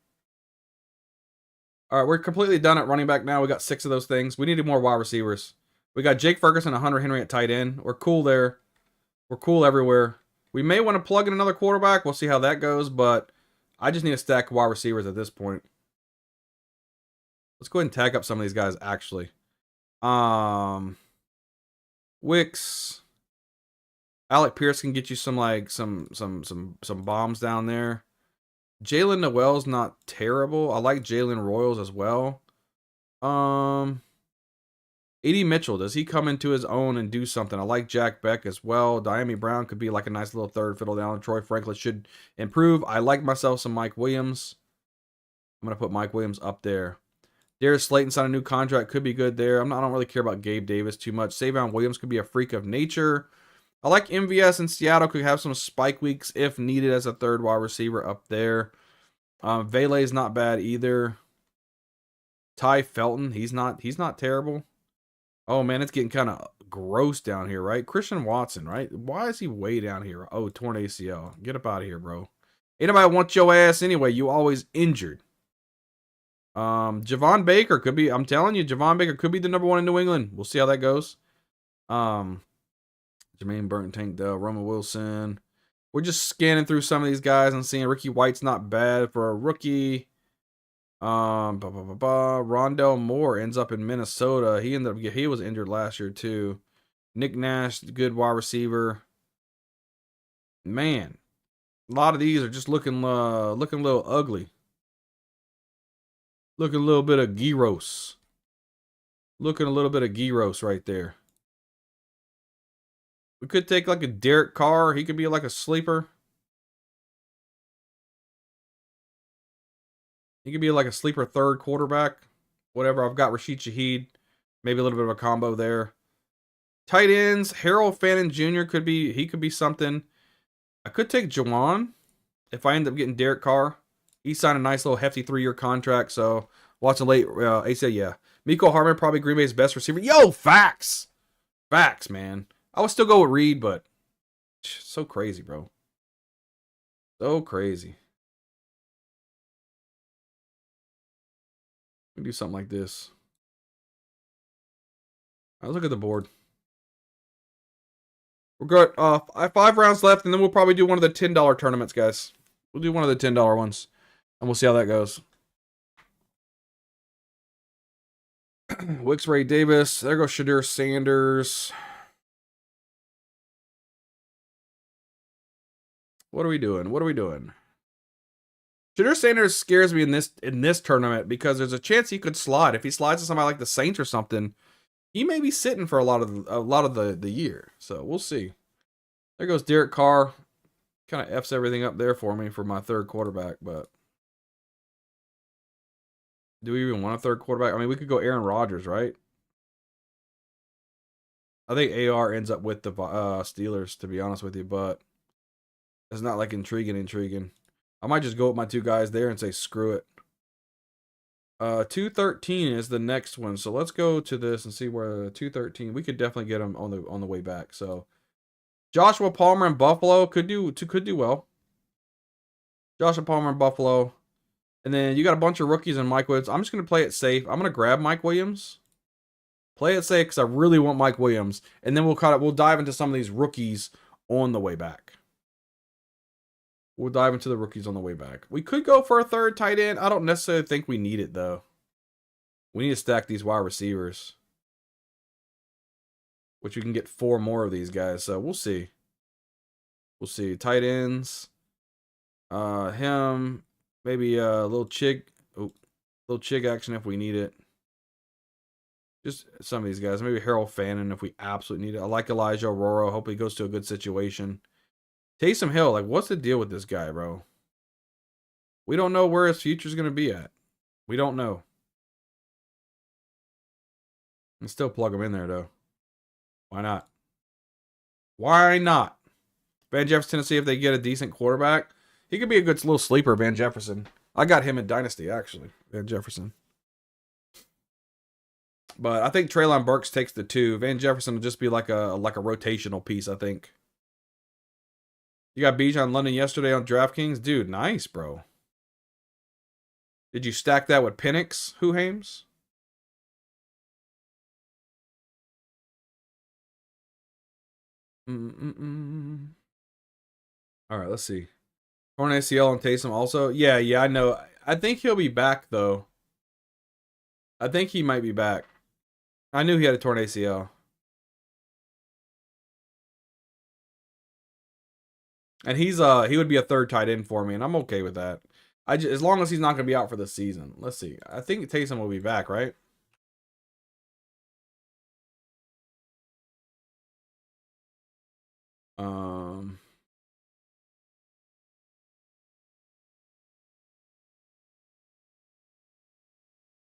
All right, we're completely done at running back now. We got 6 of those things. We needed more wide receivers. We got Jake Ferguson and Hunter Henry at tight end. We're cool there. We're cool everywhere. We may want to plug in another quarterback. We'll see how that goes, but I just need a stack of wide receivers at this point. Let's go ahead and tag up some of these guys, actually. Wicks. Alec Pierce can get you some bombs down there. Jalen Noel's not terrible. I like Jalen Royals as well. A.D. Mitchell, does he come into his own and do something? I like Jack Beck as well. Diami Brown could be like a nice little third fiddle down. Troy Franklin should improve. I like myself some Mike Williams. I'm going to put Mike Williams up there. Darius Slayton signed a new contract. Could be good there. I don't really care about Gabe Davis too much. Savion Williams could be a freak of nature. I like MVS in Seattle. Could have some spike weeks if needed as a third wide receiver up there. Vele's not bad either. Ty Felton, he's not terrible. Oh man, it's getting kind of gross down here, right? Christian Watson, right? Why is he way down here? Oh, torn ACL. Get up out of here, bro. Ain't nobody want your ass anyway. You always injured. Javon Baker could be, I'm telling you, Javon Baker could be the number 1 in New England. We'll see how that goes. Jermaine Burton, Tank Dell, Roman Wilson. We're just scanning through some of these guys and seeing Ricky White's not bad for a rookie. Rondell Moore ends up in Minnesota. He was injured last year too. Nick Nash, good wide receiver. Man, a lot of these are just looking a little ugly. Looking a little bit of gyros. Looking a little bit of gyros right there. We could take like a Derek Carr. He could be like a sleeper. He could be like a sleeper third quarterback. Whatever. I've got Rashid Shaheed. Maybe a little bit of a combo there. Tight ends. Harold Fannin Jr. could be something. I could take Jawan if I end up getting Derek Carr. He signed a nice little hefty 3-year contract. So watching late ACL, yeah. Miko Hardman, probably Green Bay's best receiver. Yo, facts. Facts, man. I would still go with Reed, but so crazy, bro. So crazy. We do something like this. Let's look at the board. We're good. 5 rounds left, and then we'll probably do one of the $10 tournaments, guys. We'll do one of the $10 ones, and we'll see how that goes. Wicks Ray Davis. There goes Shadur Sanders. What are we doing? Shadur Sanders scares me in this tournament because there's a chance he could slide. If he slides to somebody like the Saints or something, he may be sitting for a lot of the year. So we'll see. There goes Derek Carr. Kind of F's everything up there for me for my third quarterback, but do we even want a third quarterback? I mean, we could go Aaron Rodgers, right? I think AR ends up with the Steelers, to be honest with you, but it's not like intriguing. I might just go with my 2 guys there and say screw it. 213 is the next one, so let's go to this and see where 213. We could definitely get him on the way back. So Joshua Palmer in Buffalo could do well. Joshua Palmer in Buffalo, and then you got a bunch of rookies and Mike Williams. I'm just gonna play it safe. I'm gonna grab Mike Williams. Play it safe because I really want Mike Williams, and then we'll dive into some of these rookies on the way back. We'll dive into the rookies on the way back. We could go for a third tight end. I don't necessarily think we need it, though. We need to stack these wide receivers, which we can get 4 more of these guys. So we'll see. We'll see. Tight ends. Him. Maybe a little Chig action if we need it. Just some of these guys. Maybe Harold Fannin if we absolutely need it. I like Elijah Aurora. Hope he goes to a good situation. Taysom Hill, like, what's the deal with this guy, bro? We don't know where his future's going to be at. We don't know. And still plug him in there, though. Why not? Why not? Van Jefferson, Tennessee, if they get a decent quarterback, he could be a good little sleeper, Van Jefferson. I got him in Dynasty, actually, Van Jefferson. But I think Treylon Burks takes the 2. Van Jefferson will just be like a rotational piece, I think. You got Bijan London yesterday on DraftKings? Dude, nice, bro. Did you stack that with Penix, Hames? All right, let's see. Torn ACL and Taysom also? Yeah, I know. I think he'll be back, though. I think he might be back. I knew he had a torn ACL. And he would be a third tight end for me, and I'm okay with that. As long as he's not going to be out for the season. Let's see. I think Taysom will be back, right?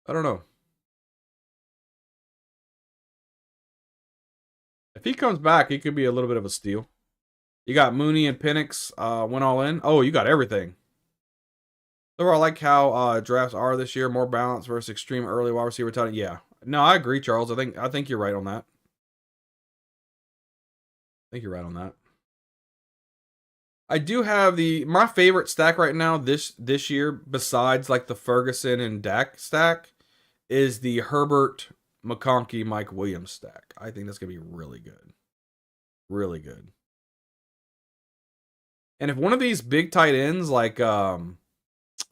I don't know. If he comes back, he could be a little bit of a steal. You got Mooney and Penix went all in. Oh, you got everything. So I like how drafts are this year, more balanced versus extreme early wide receiver tight. Yeah. No, I agree, Charles. I think you're right on that. I think you're right on that. I do have my favorite stack right now this year, besides like the Ferguson and Dak stack, is the Herbert, McConkey, Mike Williams stack. I think that's gonna be really good. Really good. And if one of these big tight ends like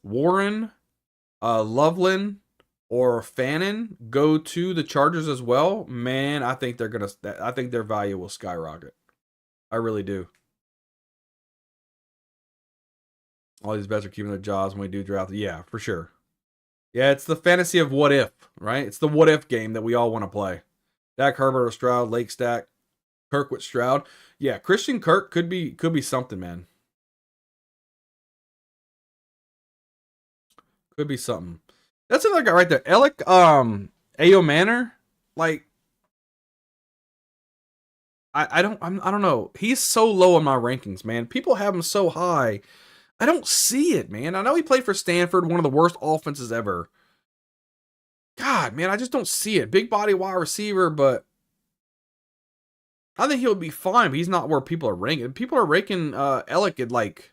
Warren, Loveland, or Fannin go to the Chargers as well, man, I think I think their value will skyrocket. I really do. All these bets are keeping their jobs when we do draft. Yeah, for sure. Yeah, it's the fantasy of what if, right? It's the what if game that we all want to play. Dak Herbert or Stroud, Lake stack, Kirk with Stroud. Yeah, Christian Kirk could be something, man. Could be something. That's another guy right there. Alec Ayo Manor. Like I don't know. He's so low on my rankings, man. People have him so high. I don't see it, man. I know he played for Stanford, one of the worst offenses ever. God, man, I just don't see it. Big body wide receiver, but I think he'll be fine, but he's not where people are ranking. People are ranking Alec at like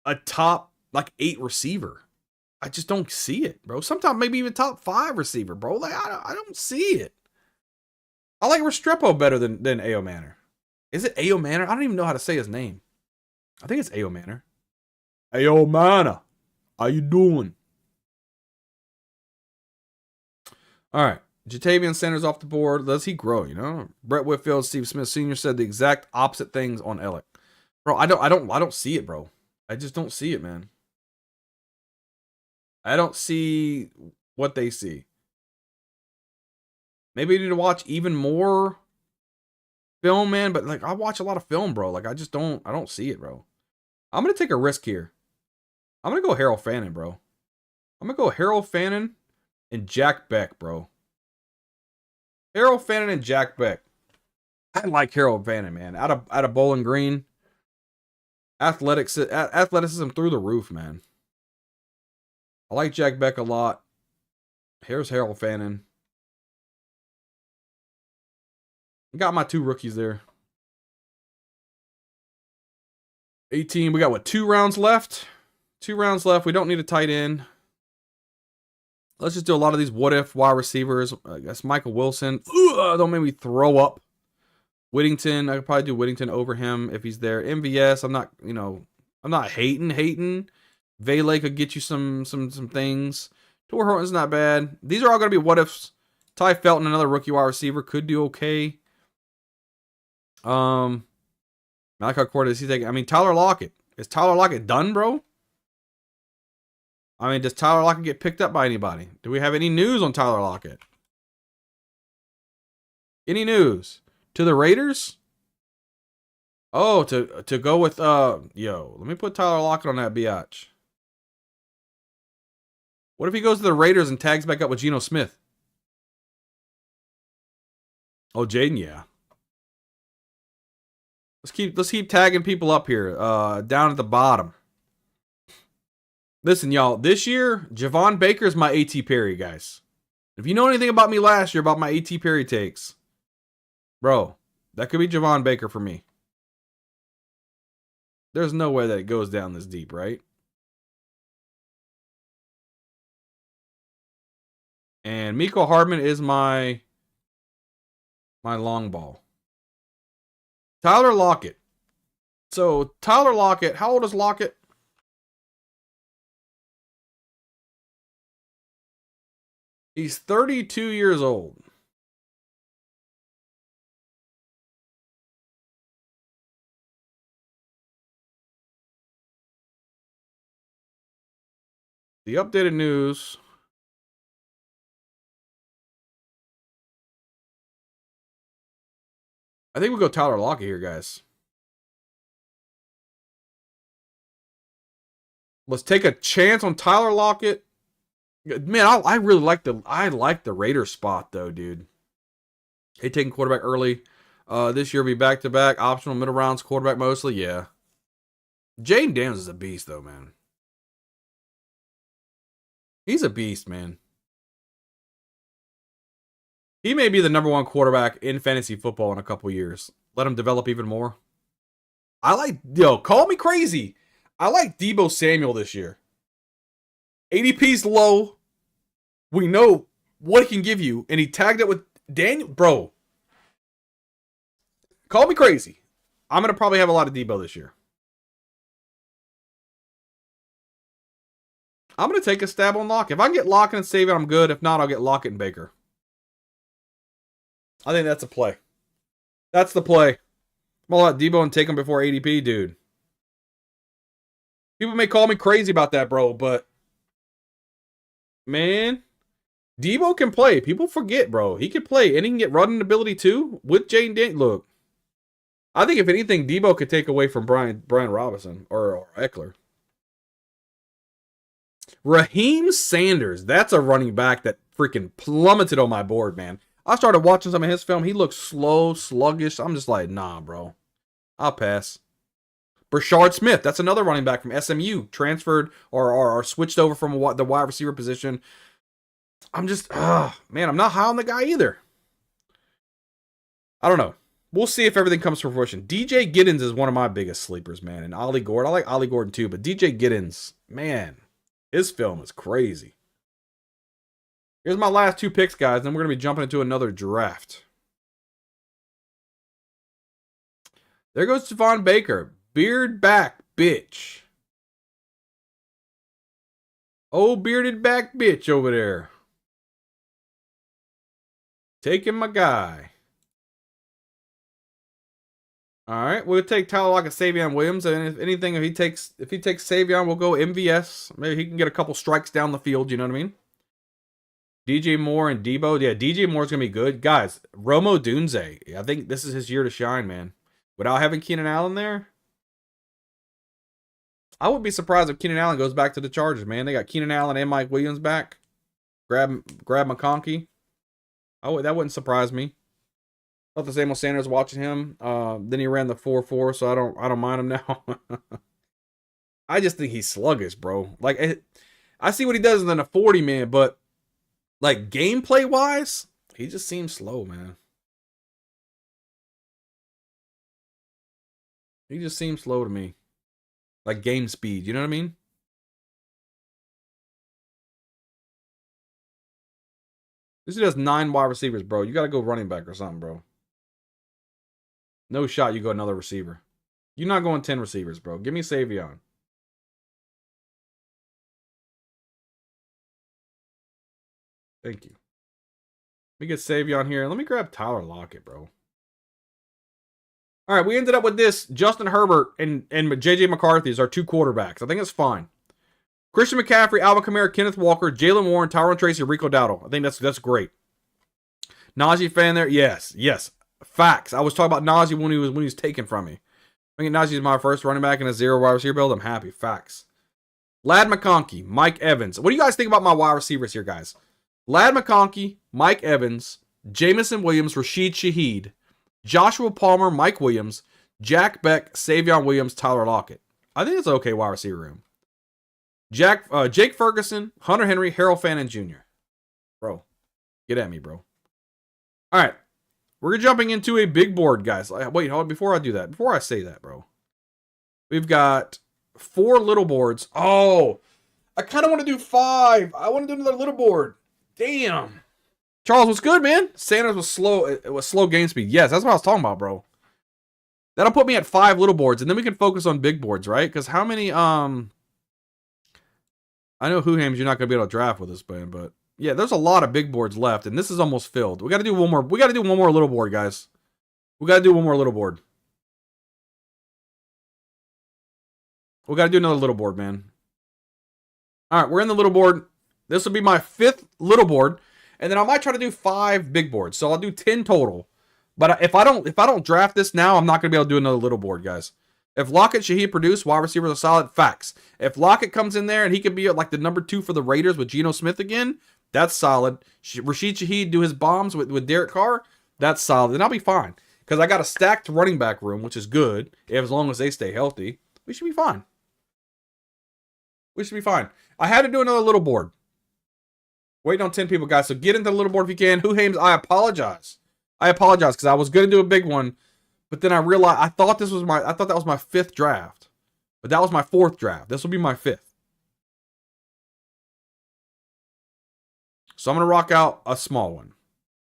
a top like 8 receiver. I just don't see it, bro. Sometimes maybe even top 5 receiver, bro. Like I don't see it. I like Restrepo better than Ayo Manor. Is it Ayo Manor? I don't even know how to say his name. I think it's Ayo Manor. Ayo Manor, how you doing? All right, Jatavian Sanders off the board. Does he grow? You know, Brett Whitfield, Steve Smith Sr. said the exact opposite things on Alec. Bro, I don't see it, bro. I just don't see it, man. I don't see what they see. Maybe you need to watch even more film, man. But like, I watch a lot of film, bro. Like, I don't see it, bro. I'm gonna take a risk here. I'm gonna go Harold Fannin, bro. I'm gonna go Harold Fannin and Jack Beck, bro. Harold Fannin and Jack Beck. I like Harold Fannin, man. Out of Bowling Green. Athleticism through the roof, man. I like Jack Beck a lot. Here's Harold Fannin. Got my 2 rookies there. 18. We got what, 2 rounds left? 2 rounds left. We don't need a tight end. Let's just do a lot of these what if wide receivers. I guess Michael Wilson. Don't make me throw up. Whittington. I could probably do Whittington over him if he's there. MVS. I'm not hating. Vele could get you some things. Tor Horton's not bad. These are all going to be what ifs. Ty Felton, another rookie wide receiver, could do okay. Malachi Cortez, he's taking. I mean, Tyler Lockett. Is Tyler Lockett done, bro? I mean, does Tyler Lockett get picked up by anybody? Do we have any news on Tyler Lockett? Any news? To the Raiders? Oh, to go with let me put Tyler Lockett on that biatch. What if he goes to the Raiders and tags back up with Geno Smith? Oh, Jaden, yeah. Let's keep tagging people up here. Down at the bottom. Listen, y'all, this year, Javon Baker's my A.T. Perry, guys. If you know anything about me last year about my A.T. Perry takes, bro, that could be Javon Baker for me. There's no way that it goes down this deep, right? And Miko Hardman is my long ball. Tyler Lockett. So, Tyler Lockett, how old is Lockett? He's 32 years old. The updated news. I think we go Tyler Lockett here, guys. Let's take a chance on Tyler Lockett. Man, I really like the Raiders spot though, dude. Hey, taking quarterback early. This year will be back-to-back optional middle rounds quarterback mostly. Yeah. Jaden Daniels is a beast though, man. He's a beast, man. He may be the #1 quarterback in fantasy football in a couple years. Let him develop even more. Call me crazy. I like Deebo Samuel this year. ADP's low. We know what he can give you, and he tagged it with Daniel. Bro, call me crazy. I'm going to probably have a lot of Deebo this year. I'm going to take a stab on Lockett. If I can get Lockett and Savion, I'm good. If not, I'll get Lockett and Baker. I think that's a play. That's the play. I'm all out Deebo and take him before ADP, dude. People may call me crazy about that, bro, but man, Deebo can play. People forget, bro. He can play, and he can get running ability too with Jaden Daniels. Look, I think if anything, Deebo could take away from Brian Robinson or Eckler. Raheem Sanders, that's a running back that freaking plummeted on my board, man. I started watching some of his film. He looks slow, sluggish. I'm just like, nah, bro. I'll pass. Brashard Smith, that's another running back from SMU, transferred or switched over from the wide receiver position. I'm just, man, I'm not high on the guy either. I don't know. We'll see if everything comes to fruition. DJ Giddens is one of my biggest sleepers, man. And Ollie Gordon, I like Ollie Gordon too, but DJ Giddens, man, his film is crazy. Here's my last 2 picks, guys. Then we're going to be jumping into another draft. There goes Javon Baker. Beard back, bitch. Oh, bearded back bitch over there. Taking my guy. All right, we'll take Tyler Lockett, Savion Williams, and if anything, if he takes Savion, we'll go MVS. Maybe he can get a couple strikes down the field. You know what I mean? DJ Moore and Deebo. Yeah, DJ Moore's going to be good. Guys, Romo Dunze. I think this is his year to shine, man. Without having Keenan Allen there, I wouldn't be surprised if Keenan Allen goes back to the Chargers, man. They got Keenan Allen and Mike Williams back. Grab McConkey. That wouldn't surprise me. Thought the same with Sanders watching him. Then he ran the 4.4, so I don't mind him now. I just think he's sluggish, bro. Like, I see what he does in the 40, man, but like gameplay wise, he just seems slow, man. He just seems slow to me. Like game speed, you know what I mean? This dude has 9 wide receivers, bro. You got to go running back or something, bro. No shot you go another receiver. You're not going 10 receivers, bro. Give me Savion. Thank you. Let me get Savion here. Let me grab Tyler Lockett, bro. All right, we ended up with this. Justin Herbert and J.J. McCarthy is our 2 quarterbacks. I think it's fine. Christian McCaffrey, Alvin Kamara, Kenneth Walker, Jalen Warren, Tyron Tracy, Rico Dowdle. I think that's great. Najee fan there? Yes. Facts. I was talking about Najee when he was taken from me. I think Najee's my first running back in a 0 wide receiver build. I'm happy. Facts. Lad McConkey, Mike Evans. What do you guys think about my wide receivers here, guys? Lad McConkey, Mike Evans, Jamison Williams, Rashid Shaheed, Joshua Palmer, Mike Williams, Jack Beck, Savion Williams, Tyler Lockett. I think it's an okay wide receiver room. Jake Ferguson, Hunter Henry, Harold Fannin Jr. Bro, get at me, bro. All right, we're jumping into a big board, guys. Wait, hold on. Before I do that, before I say that, bro, we've got 4 little boards. Oh, I kind of want to do 5. I want to do another little board. Damn. Charles, what's good, man? Sanders was slow. It was slow game speed. Yes, that's what I was talking about, bro. That'll put me at 5 little boards, and then we can focus on big boards, right? Because how many, I know Whohams you're not going to be able to draft with this, man, but yeah, there's a lot of big boards left, and this is almost filled. We got to do one more. We got to do one more little board, guys. We got to do one more little board. We got to do another little board, man. All right, we're in the little board. This will be my 5th little board, and then I might try to do 5 big boards. So I'll do 10 total. But if I don't draft this now, I'm not going to be able to do another little board, guys. If Lockett, Shaheed produce, wide receivers are solid, facts. If Lockett comes in there and he could be like the number 2 for the Raiders with Geno Smith again, that's solid. Rashid Shaheed do his bombs with Derek Carr, that's solid. Then I'll be fine. Because I got a stacked running back room, which is good. As long as they stay healthy, we should be fine. We should be fine. I had to do another little board. Waiting on 10 people, guys. So get into the little board if you can. Who Hames, I apologize. I apologize because I was going to do a big one, but then I realized I thought that was my 5th draft, but that was my 4th draft. This will be my 5th. So I'm going to rock out a small one.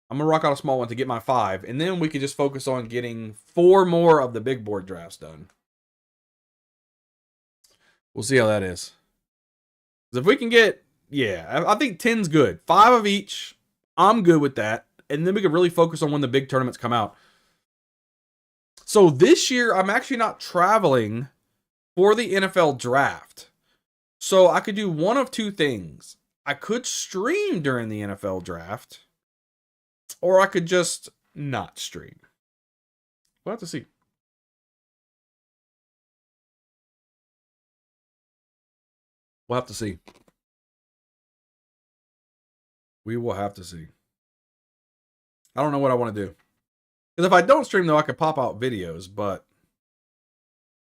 I'm going to rock out a small one to get my 5, and then we can just focus on getting 4 more of the big board drafts done. We'll see how that is. Because if we can get, yeah, I think 10's good. 5 of each, I'm good with that. And then we can really focus on when the big tournaments come out. So this year, I'm actually not traveling for the NFL draft. So I could do one of 2 things. I could stream during the NFL draft, or I could just not stream. We'll have to see. We'll have to see. We will have to see. I don't know what I want to do. Because if I don't stream, though, I could pop out videos, but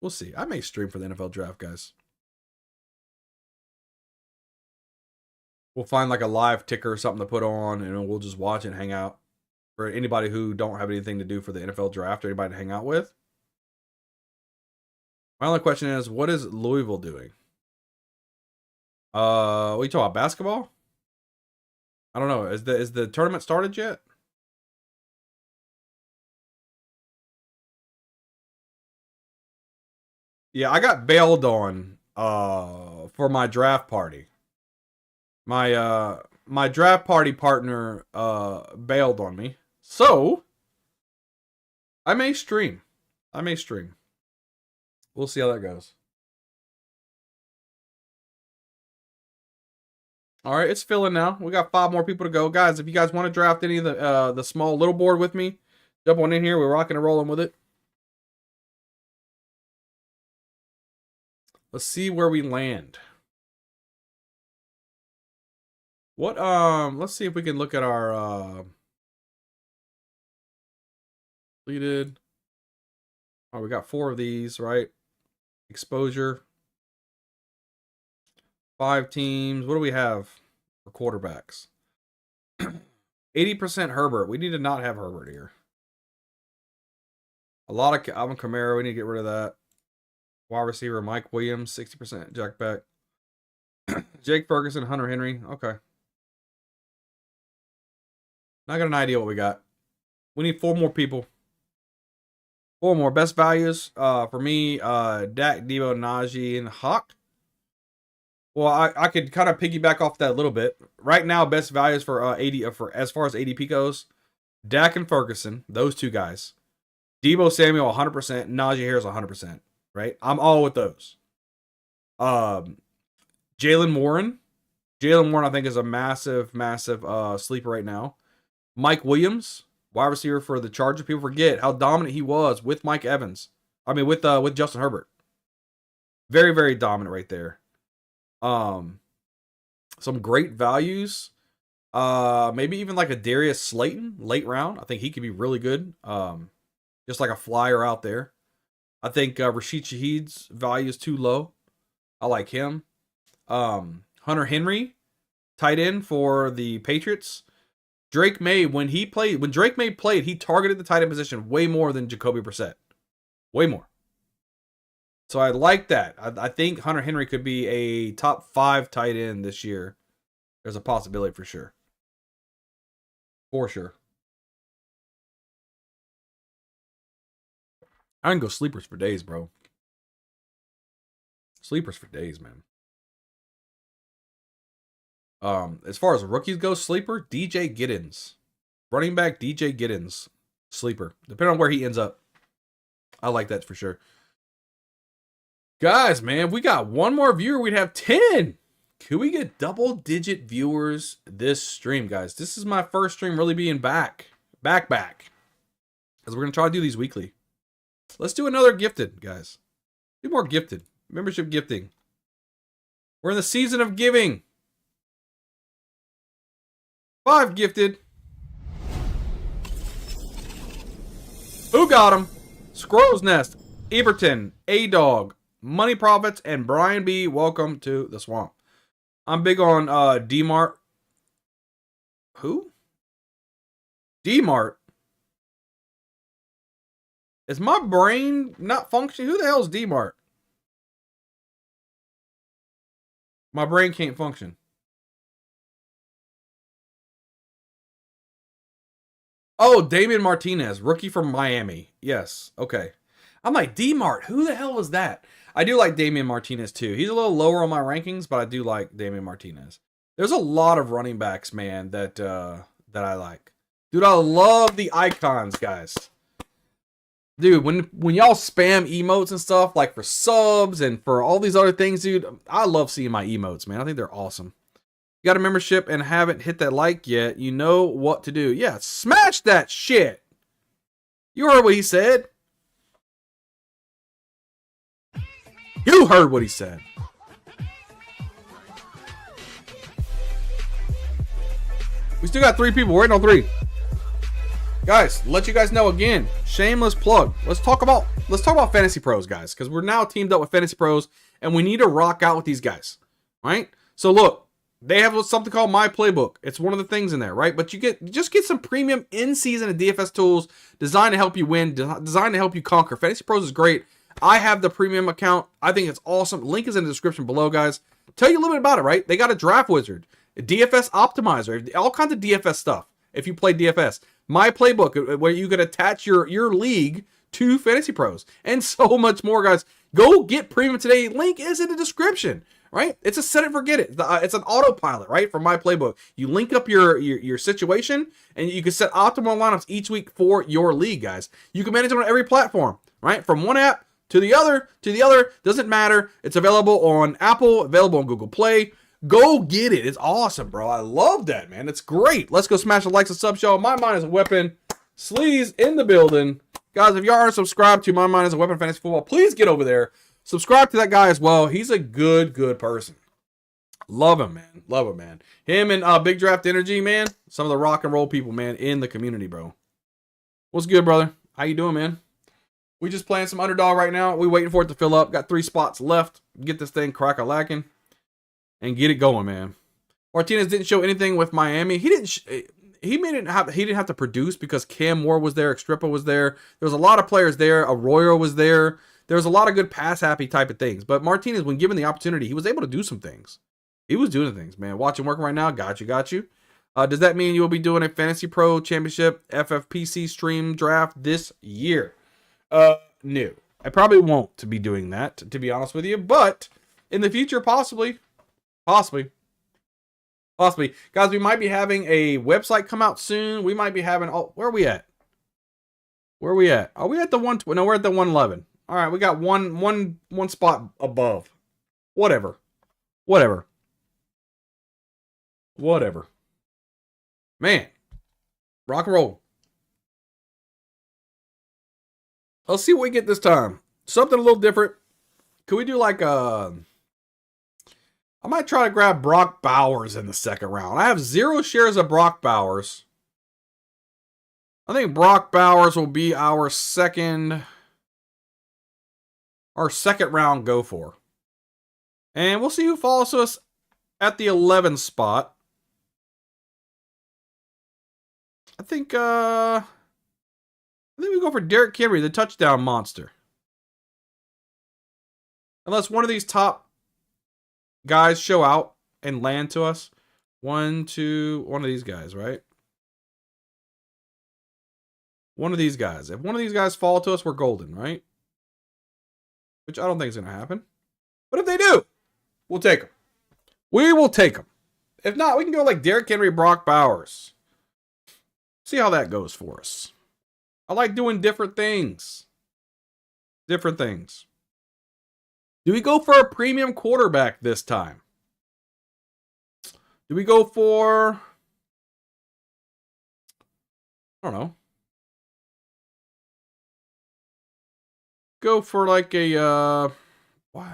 we'll see. I may stream for the NFL draft, guys. We'll find like a live ticker or something to put on, and we'll just watch and hang out. For anybody who don't have anything to do for the NFL draft or anybody to hang out with. My only question is, what is Louisville doing? What are you talking about? Basketball? I don't know. Is the tournament started yet? Yeah, I got bailed on for my draft party. My draft party partner bailed on me. So I may stream. We'll see how that goes. All right, it's filling now. We got 5 more people to go. Guys, if you guys want to draft any of the small little board with me, jump on in here. We're rocking and rolling with it. Let's see where we land. Let's see if we can look at our completed. Oh, we got 4 of these, right? Exposure. 5 teams. What do we have for quarterbacks? 80% Herbert. We need to not have Herbert here. A lot of Alvin Kamara. We need to get rid of that. Wide receiver Mike Williams, 60% Jack Beck. Jake Ferguson, Hunter Henry. Okay. Not got an idea what we got. We need 4 more people. 4 more. Best values for me, Dak, Debo, Najee, and Hawk. Well, I could kind of piggyback off that a little bit. Right now, best values for 80 for as far as ADP goes, Dak and Ferguson, those 2 guys. Debo Samuel 100%, Najee Harris 100%. Right, I'm all with those. Jalen Warren, I think is a massive sleeper right now. Mike Williams, wide receiver for the Chargers. People forget how dominant he was with Mike Evans. I mean, with Justin Herbert. Very, very dominant right there. Some great values. Maybe even like a Darius Slayton, late round. I think he could be really good. Just like a flyer out there. I think Rashid Shaheed's value is too low. I like him. Hunter Henry, tight end for the Patriots. Drake May, when Drake May played, he targeted the tight end position way more than Jacoby Brissett. Way more. So I like that. I think Hunter Henry could be a top 5 tight end this year. There's a possibility for sure. For sure. I can go sleepers for days, bro. Sleepers for days, man. As far as rookies go, sleeper, DJ Giddens. Running back, DJ Giddens. Sleeper. Depending on where he ends up. I like that for sure. Guys, man, we got 1 more viewer. We'd have 10. Could we get double-digit viewers this stream, guys? This is my first stream really being back. Back. Because we're going to try to do these weekly. Let's do another gifted, guys. Do more gifted. Membership gifting. We're in the season of giving. 5 gifted. Who got him? Squirrel's Nest, Eberton, A-Dog, Money Profits, and Brian B. Welcome to the swamp. I'm big on D-Mart. Who? D-Mart. Is my brain not functioning? Who the hell is D-Mart? My brain can't function. Oh, Damian Martinez, rookie from Miami. Yes, okay. I'm like, D-Mart, who the hell was that? I do like Damian Martinez too. He's a little lower on my rankings, but I do like Damian Martinez. There's a lot of running backs, man, that I like. Dude, I love the icons, guys. Dude, when y'all spam emotes and stuff, like for subs and for all these other things, dude, I love seeing my emotes, man. I think they're awesome. You got a membership and haven't hit that like yet, you know what to do. Yeah, smash that shit. You heard what he said. You heard what he said. We still got 3 people. We're waiting on 3. Guys, let you guys know again, shameless plug. Let's talk about FantasyPros, guys, because we're now teamed up with FantasyPros, and we need to rock out with these guys, right? So look, they have something called My Playbook. It's one of the things in there, right? But you just get some premium in-season and DFS tools designed to help you win, designed to help you conquer. FantasyPros is great. I have the premium account. I think it's awesome. Link is in the description below, guys. Tell you a little bit about it, right? They got a draft wizard, a DFS optimizer, all kinds of DFS stuff. If you play DFS, My Playbook, where you can attach your league to FantasyPros, and so much more, guys. Go get premium today. Link is in the description, right? It's a set it, forget it. It's an autopilot, right? For My Playbook, you link up your situation, and you can set optimal lineups each week for your league, guys. You can manage it on every platform, right? From one app to the other, doesn't matter. It's available on Apple, available on Google Play. Go get it. It's awesome, bro. I love that, man. It's great. Let's go smash the likes and sub show. My Mind is a Weapon. Sleaze in the building. Guys, if you aren't subscribed to My Mind is a Weapon Fantasy Football, please get over there. Subscribe to that guy as well. He's a good person. Love him, man. Love him, man. Him and Big Draft Energy, man. Some of the rock and roll people, man, in the community, bro. What's good, brother? How you doing, man? We just playing some Underdog right now. We waiting for it to fill up. Got 3 spots left. Get this thing crack-a-lacking and get it going, man. Martinez didn't show anything with Miami. He didn't have to produce because Cam Moore was there, Extripa was there. There was a lot of players there. Arroyo was there. There was a lot of good pass happy type of things. But Martinez, when given the opportunity, he was able to do some things. He was doing things, man. Watching work right now. Got you. Does that mean you'll be doing a Fantasy Pro Championship FFPC stream draft this year? No. I probably won't be doing that, to be honest with you. But in the future, possibly. Possibly. Guys, we might be having a website come out soon. We might be having... Oh, where are we at? Are we at the 120? No, we're at the 111. All right, we got one spot above. Whatever. Man. Rock and roll. Let's see what we get this time. Something a little different. Could we do like I might try to grab Brock Bowers in the second round. I have 0 shares of Brock Bowers. I think Brock Bowers will be our second round go for. And we'll see who follows us at the 11th spot. I think we go for Derrick Henry, the touchdown monster. Unless one of these top guys show out and land to us. One of these guys, right? One of these guys. If one of these guys fall to us, we're golden, right? Which I don't think is going to happen. But if they do, we'll take them. We will take them. If not, we can go like Derrick Henry, Brock Bowers. See how that goes for us. I like doing different things. Do we go for a premium quarterback this time? Do we go for... I don't know. Go for like a... What?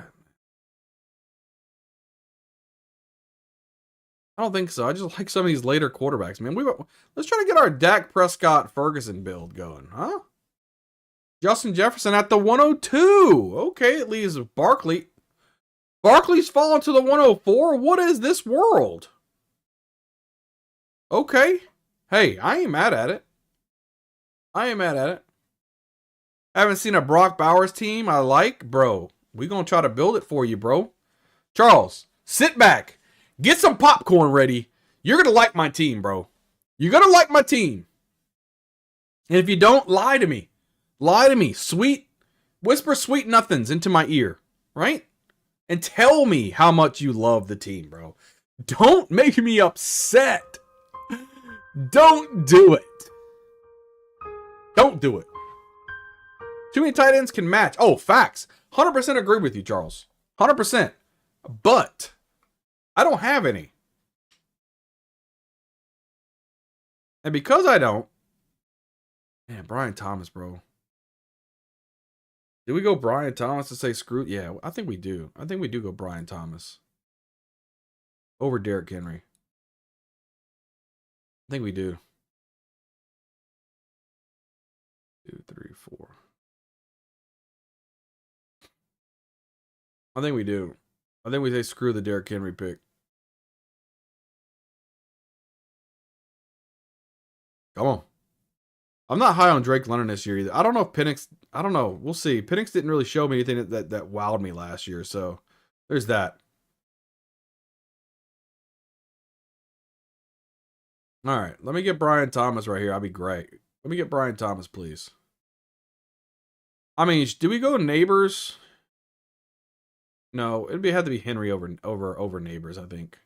I don't think so. I just like some of these later quarterbacks, man. Let's try to get our Dak Prescott Ferguson build going, huh? Justin Jefferson at the 102. Okay, it leaves Barkley. Barkley's fallen to the 104. What is this world? Okay. Hey, I ain't mad at it. I ain't mad at it. I haven't seen a Brock Bowers team I like, bro. We gonna try to build it for you, bro. Charles, sit back. Get some popcorn ready. You're gonna like my team, bro. You're gonna like my team. And if you don't, lie to me. Lie to me. Whisper sweet nothings into my ear, right? And tell me how much you love the team, bro. Don't make me upset. Don't do it. Don't do it. Too many tight ends can match. Oh, facts. 100% agree with you, Charles. 100%. But I don't have any. And because I don't, man, Brian Thomas, bro. Did we go Brian Thomas to say screw? Yeah, I think we do. I think we do go Brian Thomas over Derrick Henry. I think we do. 2, 3, 4. I think we do. I think we say screw the Derrick Henry pick. Come on. I'm not high on Drake London this year either. I don't know if Penix. I don't know. We'll see. Penix didn't really show me anything that wowed me last year. So there's that. All right. Let me get Brian Thomas right here. I'll be great. Let me get Brian Thomas, please. I mean, do we go Neighbors? No, it'd have to be Henry over Neighbors, I think.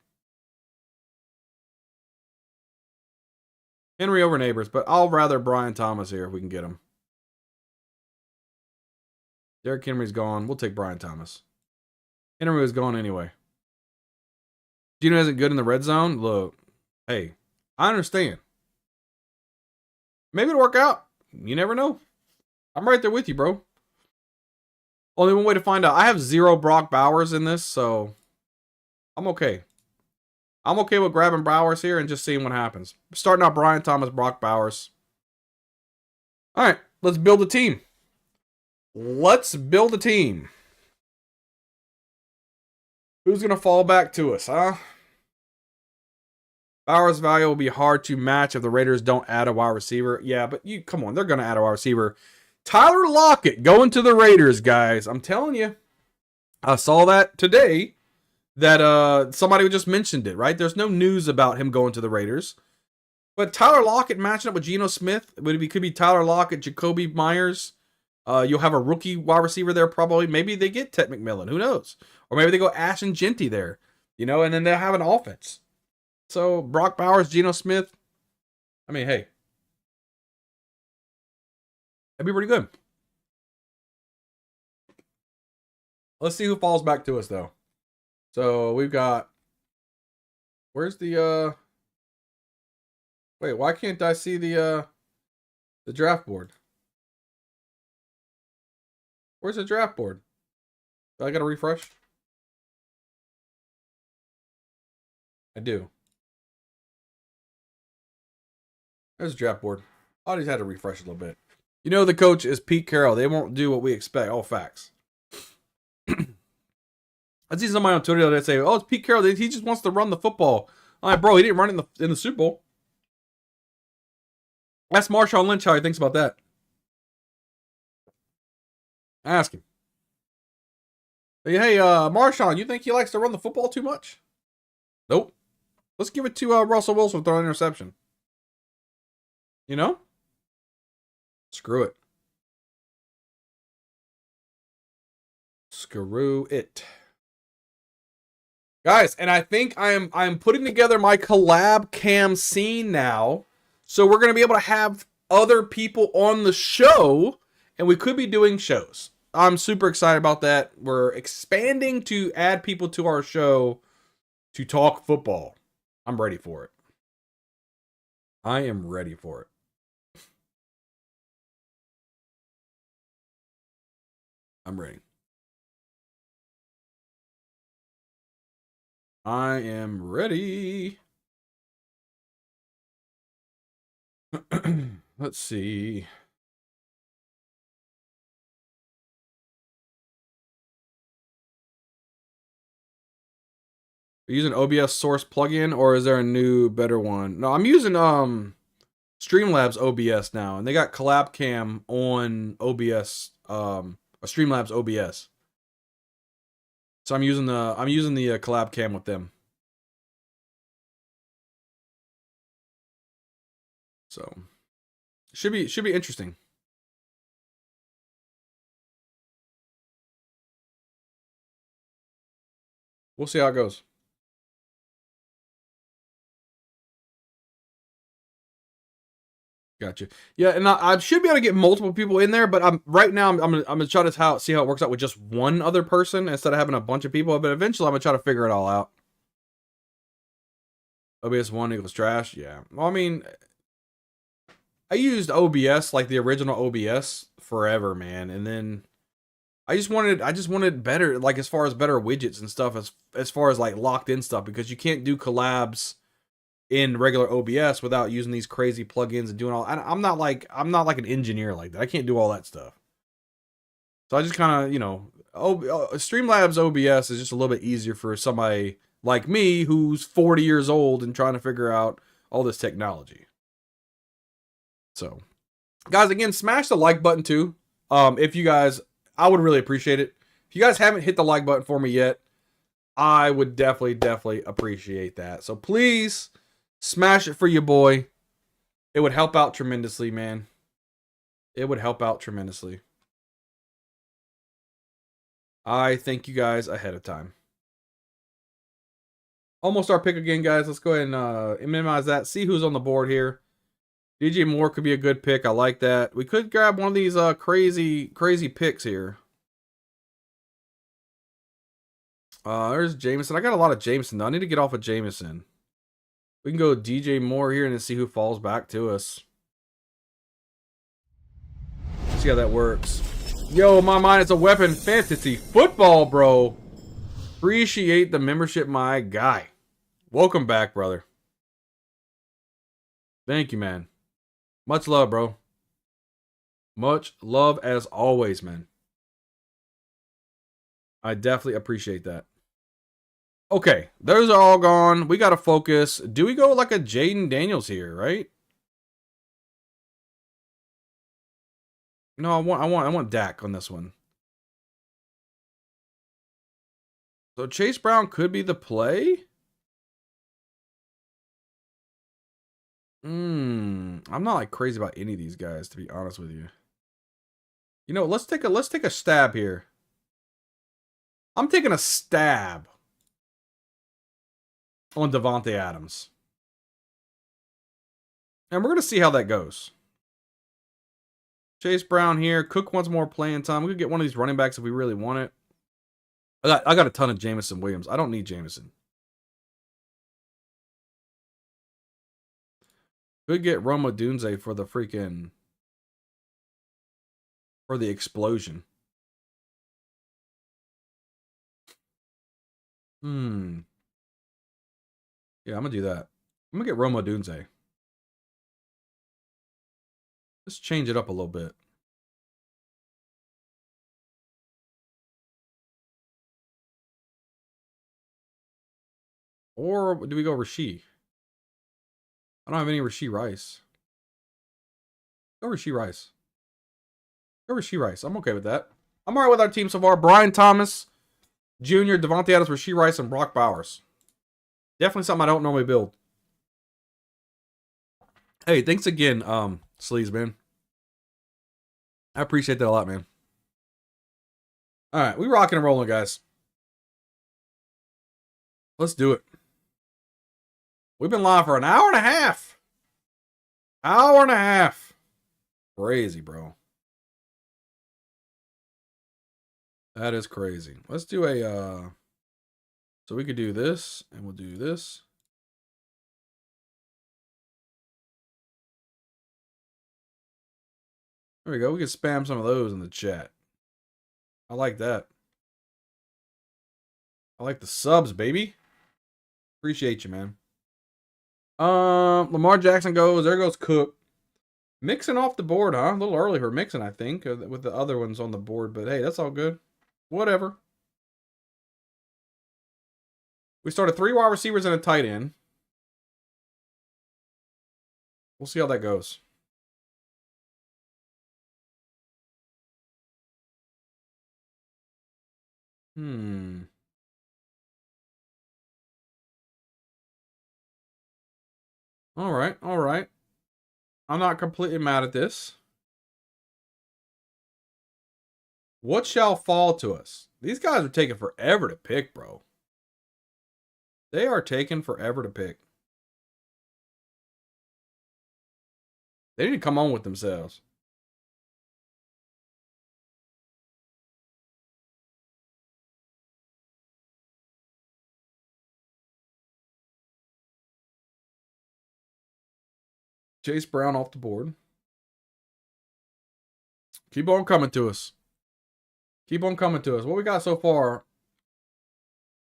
Henry over Neighbors, but I'll rather Brian Thomas here if we can get him. Derrick Henry's gone. We'll take Brian Thomas. Henry was gone anyway. Gino isn't good in the red zone. Look, hey, I understand. Maybe it'll work out. You never know. I'm right there with you, bro. Only one way to find out. I have 0 Brock Bowers in this, so I'm okay. I'm okay with grabbing Bowers here and just seeing what happens. Starting out Brian Thomas, Brock Bowers. All right, let's build a team. Let's build a team. Who's going to fall back to us, huh? Bowers' value will be hard to match if the Raiders don't add a wide receiver. Yeah, but come on, they're going to add a wide receiver. Tyler Lockett going to the Raiders, guys. I'm telling you. I saw that today that somebody just mentioned it, right? There's no news about him going to the Raiders. But Tyler Lockett matching up with Geno Smith. Could be Tyler Lockett, Jacoby Myers. You'll have a rookie wide receiver there probably. Maybe they get Ted McMillan. Who knows? Or maybe they go Ashton Genty there. And then they'll have an offense. So Brock Bowers, Geno Smith. I mean, hey. That'd be pretty good. Let's see who falls back to us, though. So we've got... Where's the... Wait, why can't I see the draft board? Where's the draft board? Do I got to refresh? I do. There's the draft board. I just had to refresh a little bit. The coach is Pete Carroll. They won't do what we expect. All facts. I see somebody on Twitter that say, "Oh, it's Pete Carroll. He just wants to run the football." I'm like, bro, he didn't run it in the Super Bowl. Ask Marshawn Lynch how he thinks about that. Ask him. Hey, Marshawn, you think he likes to run the football too much? Nope. Let's give it to Russell Wilson throwing an interception. Screw it. Screw it. Guys, and I think I'm putting together my collab cam scene now. So we're going to be able to have other people on the show, and we could be doing shows. I'm super excited about that. We're expanding to add people to our show to talk football. I'm ready for it. I am ready for it. I'm ready. I am ready. Let's see. Are you using OBS source plugin or is there a new better one? No, I'm using Streamlabs OBS now, and they got collab cam on OBS, Streamlabs OBS. So I'm using the collab cam with them. So should be interesting. We'll see how it goes. Gotcha. Yeah, and I should be able to get multiple people in there, but I'm gonna try to see how it works out with just one other person instead of having a bunch of people. But eventually, I'm gonna try to figure it all out. OBS 1 equals trash. Yeah. Well, I mean, I used OBS like the original OBS forever, man, and then I just wanted better, like as far as better widgets and stuff, as far as like locked in stuff, because you can't do collabs in regular OBS without using these crazy plugins and doing all. I'm not like an engineer like that. I can't do all that stuff. So I just kind of, Streamlabs OBS is just a little bit easier for somebody like me who's 40 years old and trying to figure out all this technology. So, guys, again, smash the like button too. If you guys, I would really appreciate it. If you guys haven't hit the like button for me yet, I would definitely appreciate that. So please smash it for your boy. It would help out tremendously, man. It would help out tremendously. I thank you guys ahead of time. Almost our pick again, guys. Let's go ahead and minimize that. See who's on the board here. DJ Moore could be a good pick. I like that. We could grab one of these crazy picks here. There's Jameson. I got a lot of Jameson, though. I need to get off of Jameson. We can go DJ Moore here and then see who falls back to us. See how that works. Yo, my mind is a weapon. Fantasy football, bro. Appreciate the membership, my guy. Welcome back, brother. Thank you, man. Much love, bro. Much love as always, man. I definitely appreciate that. Okay, those are all gone. We got to focus. Do we go like a Jaden Daniels here, right? No, I want Dak on this one. So Chase Brown could be the play. I'm not like crazy about any of these guys, to be honest with you. You know, let's take a stab here. I'm taking a stab on Davante Adams. And we're going to see how that goes. Chase Brown here. Cook wants more playing time. We could get one of these running backs if we really want it. I got a ton of Jameson Williams. I don't need Jameson. Could get Roma Dunze for the freaking... for the explosion. Yeah, I'm going to do that. I'm going to get Roma Dunze. Let's change it up a little bit. Or do we go Rasheed? I don't have any Rasheed Rice. Go Rasheed Rice. Go Rasheed Rice. I'm okay with that. I'm alright with our team so far. Brian Thomas Jr., Davante Adams, Rasheed Rice, and Brock Bowers. Definitely something I don't normally build. Hey, thanks again, Sleaze, man. I appreciate that a lot, man. Alright, we rocking and rolling, guys. Let's do it. We've been live for an hour and a half. Hour and a half. Crazy, bro. That is crazy. Let's do a, so we could do this, and we'll do this. There we go. We can spam some of those in the chat. I like that. I like the subs, baby. Appreciate you, man. Lamar Jackson goes. There goes Cook. Mixon off the board, huh? A little early for Mixon, I think, with the other ones on the board. But hey, that's all good. Whatever. We started 3 wide receivers and a tight end. We'll see how that goes. All right, all right. I'm not completely mad at this. What shall fall to us? These guys are taking forever to pick, bro. They are taking forever to pick. They need to come on with themselves. Chase Brown off the board. Keep on coming to us. Keep on coming to us. What we got so far?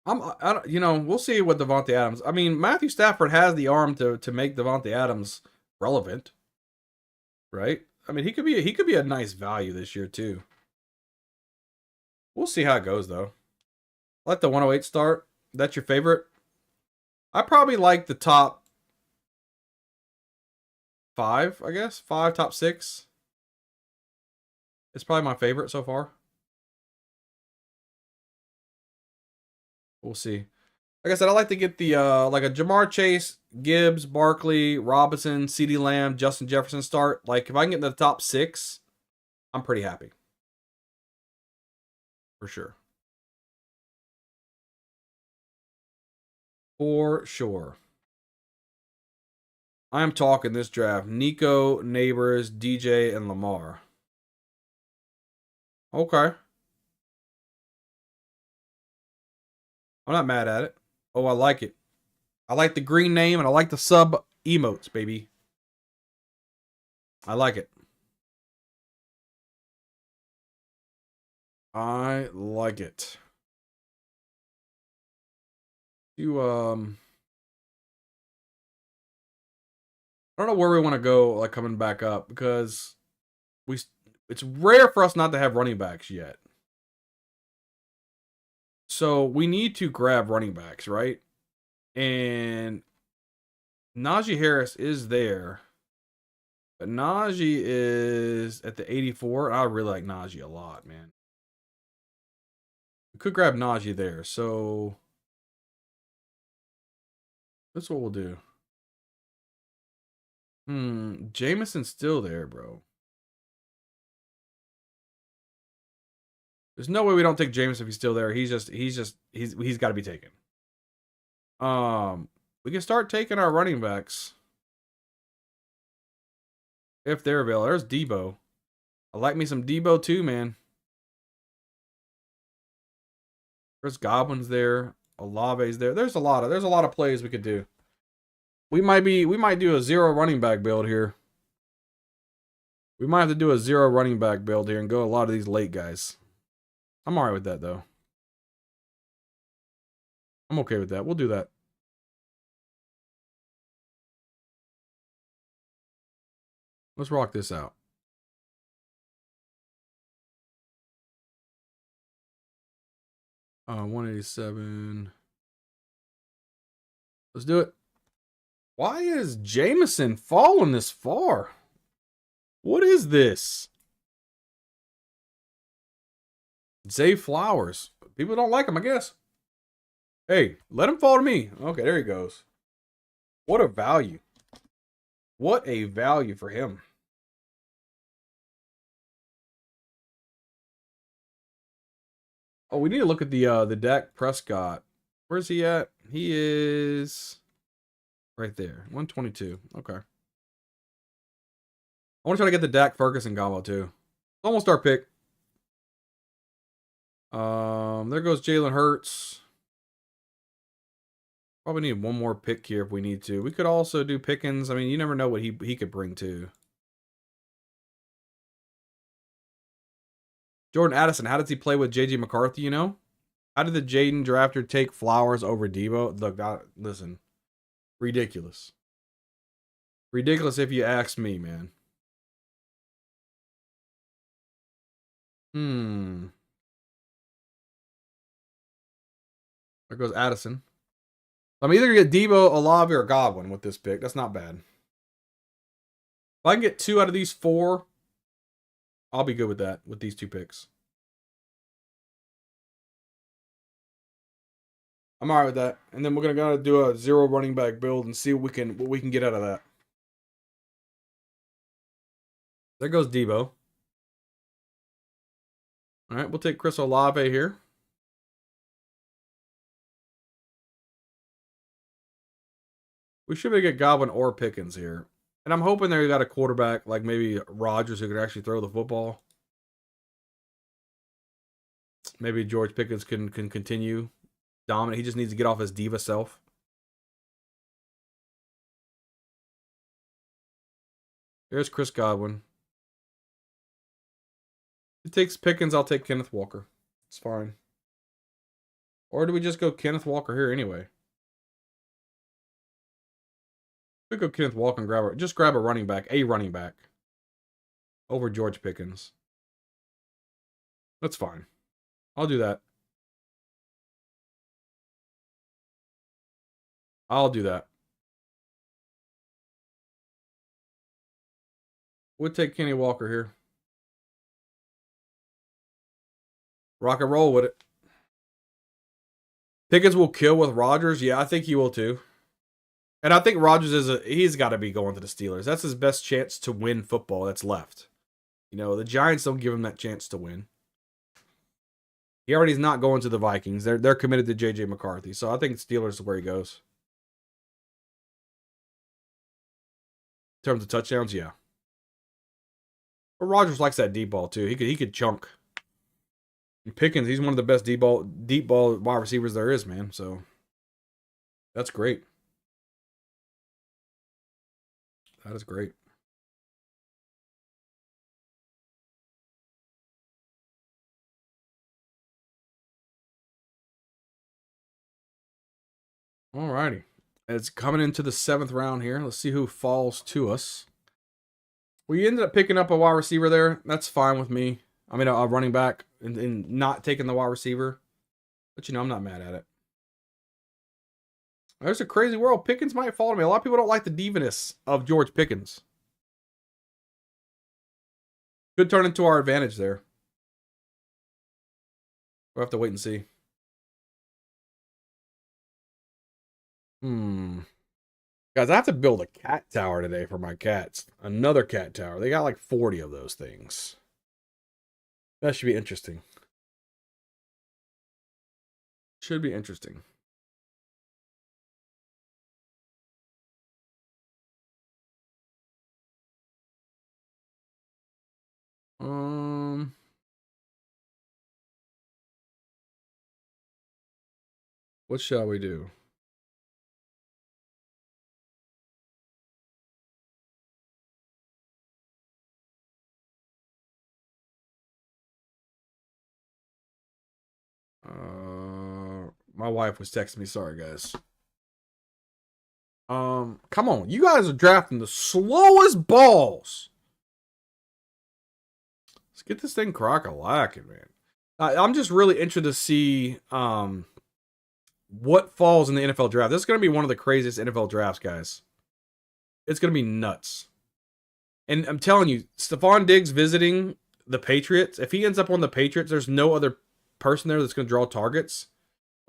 We'll see what Devontae Adams. I mean, Matthew Stafford has the arm to make Devontae Adams relevant, right? I mean, he could be a nice value this year too. We'll see how it goes though. Let the 108 start. That's your favorite? I probably like the top 5, I guess. 5, top 6. It's probably my favorite so far. We'll see. Like I said, I like to get the like a Jamar Chase, Gibbs, Barkley, Robinson, CeeDee Lamb, Justin Jefferson start. Like if I can get in the top 6, I'm pretty happy. For sure. For sure. I am talking this draft. Nico, Neighbors, DJ, and Lamar. Okay. I'm not mad at it. Oh, I like it. I like the green name and I like the sub emotes, baby. I like it. I like it. I don't know where we want to go, like coming back up, because it's rare for us not to have running backs yet. So we need to grab running backs, right? And Najee Harris is there. But Najee is at the 84. I really like Najee a lot, man. We could grab Najee there. So that's what we'll do. Jameson's still there, bro. There's no way we don't take Jameson if he's still there. He's got to be taken. We can start taking our running backs if they're available. There's Debo. I like me some Debo too, man. There's Goblins there. Olave's there. There's a lot of plays we could do. We might do a 0 running back build here. We might have to do a 0 running back build here and go a lot of these late guys. I'm alright with that though. I'm okay with that. We'll do that. Let's rock this out. Uh, 187. Let's do it. Why is Jameson falling this far? What is this? Zay Flowers. People don't like him, I guess. Hey, let him fall to me. Okay, there he goes. What a value. What a value for him. Oh, we need to look at the Dak Prescott. Where's he at? He is right there. 122. Okay. I want to try to get the Dak Ferguson combo too. Almost our pick. There goes Jalen Hurts. Probably need one more pick here if we need to. We could also do Pickens. I mean, you never know what he could bring too. Jordan Addison, how does he play with JJ McCarthy, you know? How did the Jaden drafter take Flowers over Debo? Look, listen. Ridiculous. Ridiculous if you ask me, man. There goes Addison. I'm either going to get Debo, Olave, or Godwin with this pick. That's not bad. If I can get 2 out of these 4, I'll be good with that, with these 2 picks. I'm all right with that. And then we're going to do a 0 running back build and see what we can get out of that. There goes Debo. All right, we'll take Chris Olave here. We should be able to get Godwin or Pickens here. And I'm hoping they got a quarterback like maybe Rodgers who can actually throw the football. Maybe George Pickens can continue dominant. He just needs to get off his diva self. There's Chris Godwin. If it takes Pickens, I'll take Kenneth Walker. It's fine. Or do we just go Kenneth Walker here anyway? We go Kenneth Walker and grab a running back, over George Pickens. That's fine. I'll do that. We'll take Kenny Walker here. Rock and roll with it. Pickens will kill with Rodgers. Yeah, I think he will too. And I think Rodgers he's got to be going to the Steelers. That's his best chance to win football that's left. You know, the Giants don't give him that chance to win. He already is not going to the Vikings. They're committed to J.J. McCarthy. So I think Steelers is where he goes. In terms of touchdowns, yeah. But Rodgers likes that deep ball too. He could chunk. And Pickens, he's one of the best deep ball wide receivers there is, man. So that's great. That is great. Alrighty. It's coming into the 7th round here. Let's see who falls to us. We ended up picking up a wide receiver there. That's fine with me. I mean, a running back and not taking the wide receiver. But, you know, I'm not mad at it. There's a crazy world. Pickens might fall to me. A lot of people don't like the diviness of George Pickens. Could turn into our advantage there. We'll have to wait and see. Guys, I have to build a cat tower today for my cats. Another cat tower. They got like 40 of those things. That should be interesting. Should be interesting. What shall we do? My wife was texting me. Sorry, guys. Come on. You guys are drafting the slowest balls. Let's get this thing crock-a-lacking, man. I'm just really interested to see what falls in the NFL draft. This is going to be one of the craziest NFL drafts, guys. It's going to be nuts. And I'm telling you, Stephon Diggs visiting the Patriots, if he ends up on the Patriots, there's no other person there that's going to draw targets.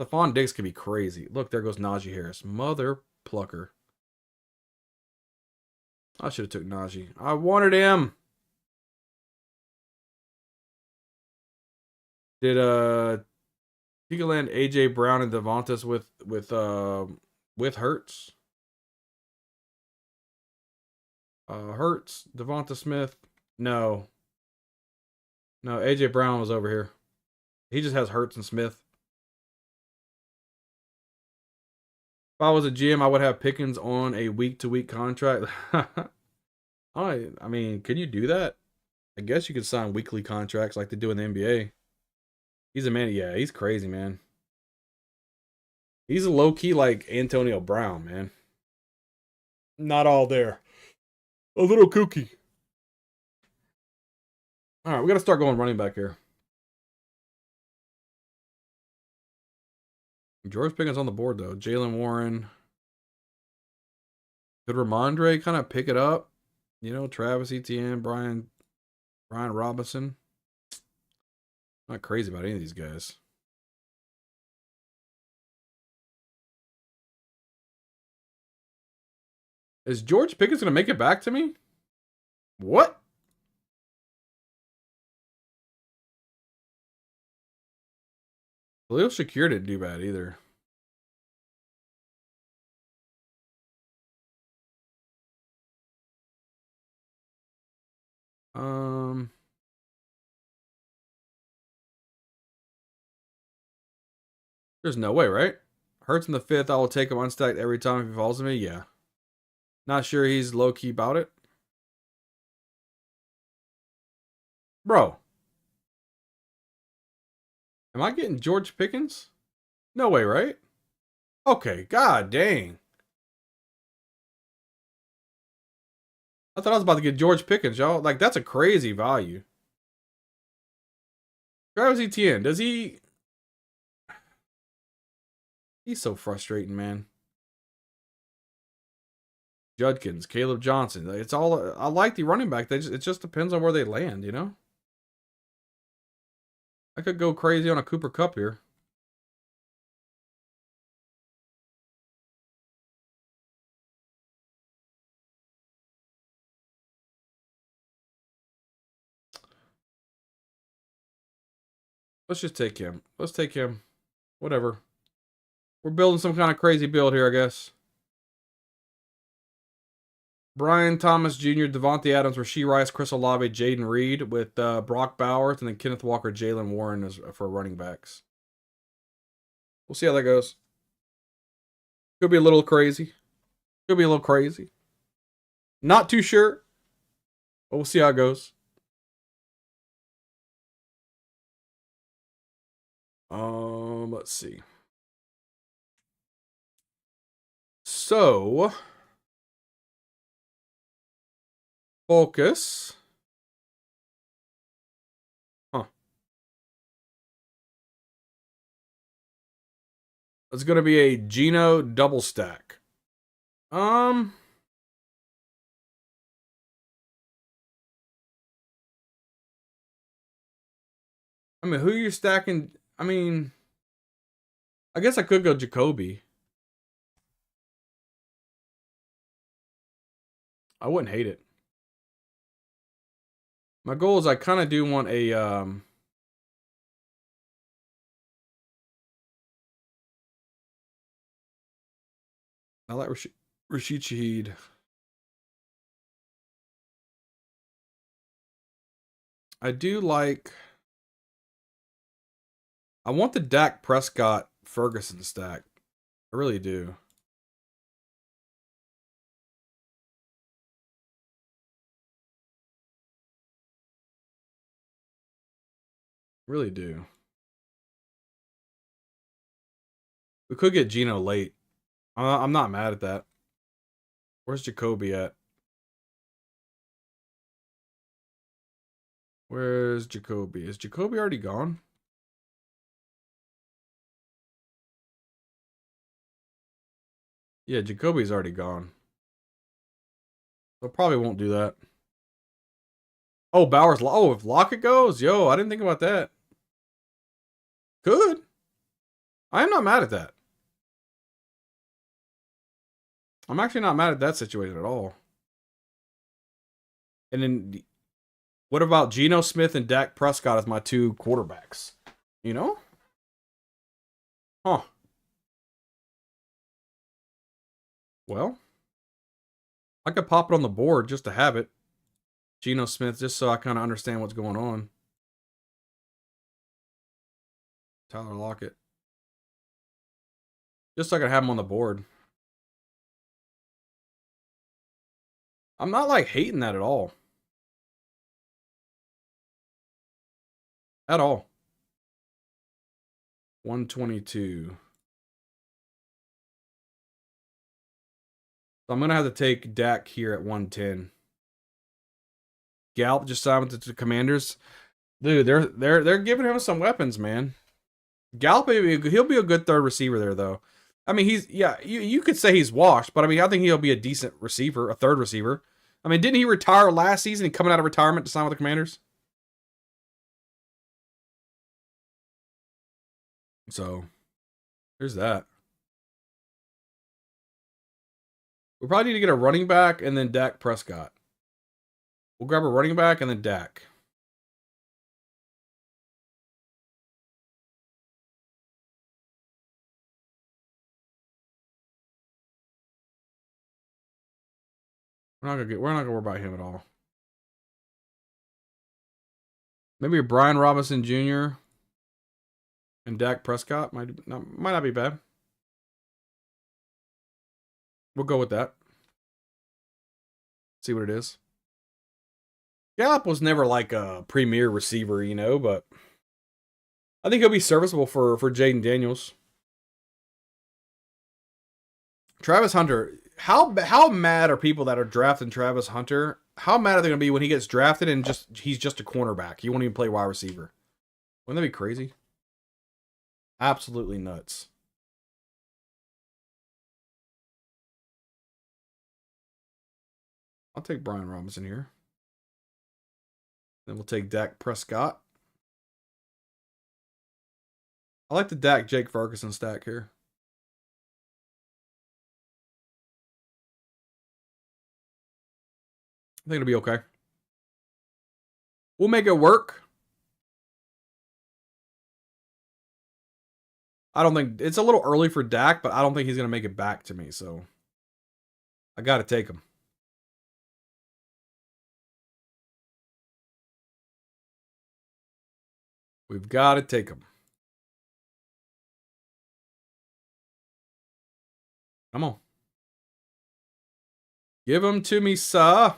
Stephon Diggs could be crazy. Look, there goes Najee Harris. Mother plucker. I should have took Najee. I wanted him. Did he could land AJ Brown and Devonta's with Hurts? Hurts, Devonta Smith. No, AJ Brown was over here. He just has Hurts and Smith. If I was a GM, I would have Pickens on a week-to-week contract. I mean, can you do that? I guess you could sign weekly contracts like they do in the NBA. He's a man. Yeah, he's crazy, man. He's a low-key like Antonio Brown, man. Not all there. A little kooky. All right, we got to start going running back here. George Pickens on the board, though. Jalen Warren. Could Ramondre kind of pick it up? You know, Travis Etienne, Brian Robinson. Not crazy about any of these guys. Is George Pickens going to make it back to me? What? Khalil Shakir didn't do bad either. There's no way, right? Hurts in the 5th. I will take him unstacked every time if he falls to me. Yeah. Not sure he's low-key about it. Bro. Am I getting George Pickens? No way, right? Okay, god dang. I thought I was about to get George Pickens, y'all. Like, that's a crazy value. Travis Etienne, does he... He's so frustrating, man. Judkins, Caleb Johnson. It's all... I like the running back. It just depends on where they land, you know? I could go crazy on a Cooper Kupp here. Let's just take him. Let's take him. Whatever. We're building some kind of crazy build here, I guess. Brian Thomas Jr., Devontae Adams, Rasheed Rice, Chris Olave, Jaden Reed with Brock Bowers, and then Kenneth Walker, Jalen Warren for running backs. We'll see how that goes. Could be a little crazy. Could be a little crazy. Not too sure. But we'll see how it goes. Let's see. So, focus. Huh. It's going to be a Geno double stack. I mean, who are you stacking? I mean, I guess I could go Jacoby. I wouldn't hate it. My goal is I kind of do want a I like Rashid Shaheed. I do like. I want the Dak Prescott Ferguson stack. I really do. Really do. We could get Geno late. I'm not mad at that. Where's Jacoby at? Where's Jacoby? Is Jacoby already gone? Yeah, Jacoby's already gone. So probably won't do that. Oh, Bowers. Oh, if Lockett goes? Yo, I didn't think about that. Could. I am not mad at that. I'm actually not mad at that situation at all. And then, what about Geno Smith and Dak Prescott as my 2 quarterbacks? You know? Huh. Well, I could pop it on the board just to have it. Geno Smith, just so I kind of understand what's going on. Tyler Lockett. Just so I can have him on the board. I'm not like hating that at all. At all. 122. So I'm going to have to take Dak here at 110. Gallup just signed with the Commanders. Dude, they're giving him some weapons, man. Gallup, he'll be a good third receiver there, though. I mean, you could say he's washed, but I mean, I think he'll be a decent receiver, a third receiver. I mean, didn't he retire last season and coming out of retirement to sign with the Commanders? So, there's that. We probably need to get a running back and then Dak Prescott. We'll grab a running back and then Dak. We're not gonna worry about him at all. Maybe a Brian Robinson Jr. and Dak Prescott might not be bad. We'll go with that. See what it is. Gallup was never like a premier receiver, you know, but I think he'll be serviceable for Jaden Daniels. Travis Hunter. How mad are people that are drafting Travis Hunter? How mad are they going to be when he gets drafted and he's just a cornerback? He won't even play wide receiver. Wouldn't that be crazy? Absolutely nuts. I'll take Brian Robinson here. Then we'll take Dak Prescott. I like the Dak Jake Ferguson stack here. I think it'll be okay. We'll make it work. I don't think it's a little early for Dak, but I don't think he's going to make it back to me. So I got to take him. We've got to take him. Come on. Give him to me, sir.